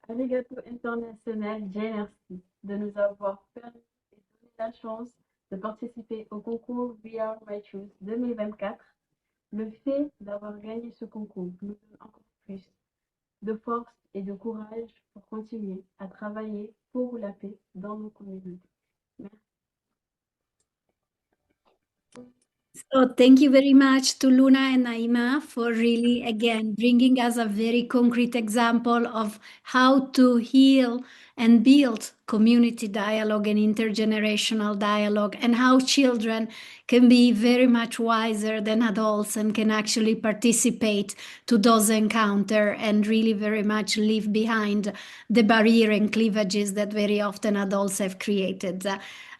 Arigato International JNRC de nous avoir permis et donné la chance de participer au concours We Are My Choose 2024. Le fait d'avoir gagné ce concours nous donne encore plus de force et de courage pour continuer à travailler pour la paix dans nos communautés. Merci. So thank you very much to Luna and Naima for really, again, bringing us a very concrete example of how to heal and build community dialogue and intergenerational dialogue, and how children can be very much wiser than adults and can actually participate to those encounters and really very much leave behind the barrier and cleavages that very often adults have created.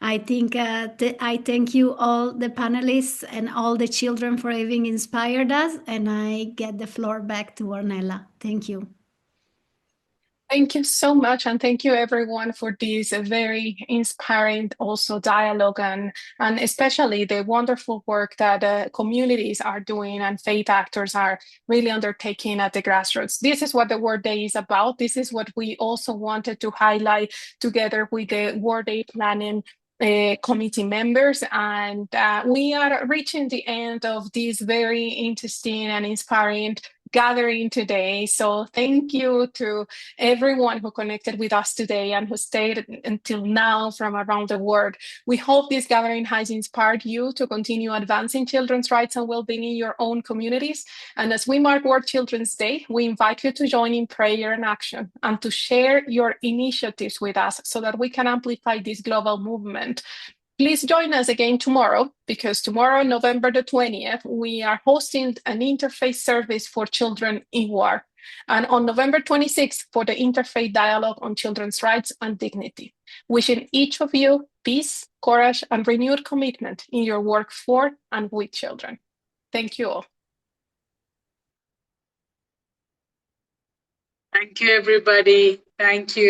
I think I thank you all the panelists and all the children for having inspired us, and I get the floor back to Ornella. Thank you. Thank you so much, and thank you everyone for this very inspiring also dialogue and especially the wonderful work that communities are doing and faith actors are really undertaking at the grassroots. This is what the World Day is about. This is what we also wanted to highlight together with the World Day planning committee members, and we are reaching the end of this very interesting and inspiring gathering today. So thank you to everyone who connected with us today and who stayed until now from around the world. We hope this gathering has inspired you to continue advancing children's rights and well-being in your own communities. And as we mark World Children's Day, we invite you to join in prayer and action and to share your initiatives with us so that we can amplify this global movement. Please join us again tomorrow, because tomorrow, November the 20th, we are hosting an interfaith service for children in war. And on November 26th, for the Interfaith Dialogue on Children's Rights and Dignity. Wishing each of you peace, courage, and renewed commitment in your work for and with children. Thank you all. Thank you, everybody. Thank you.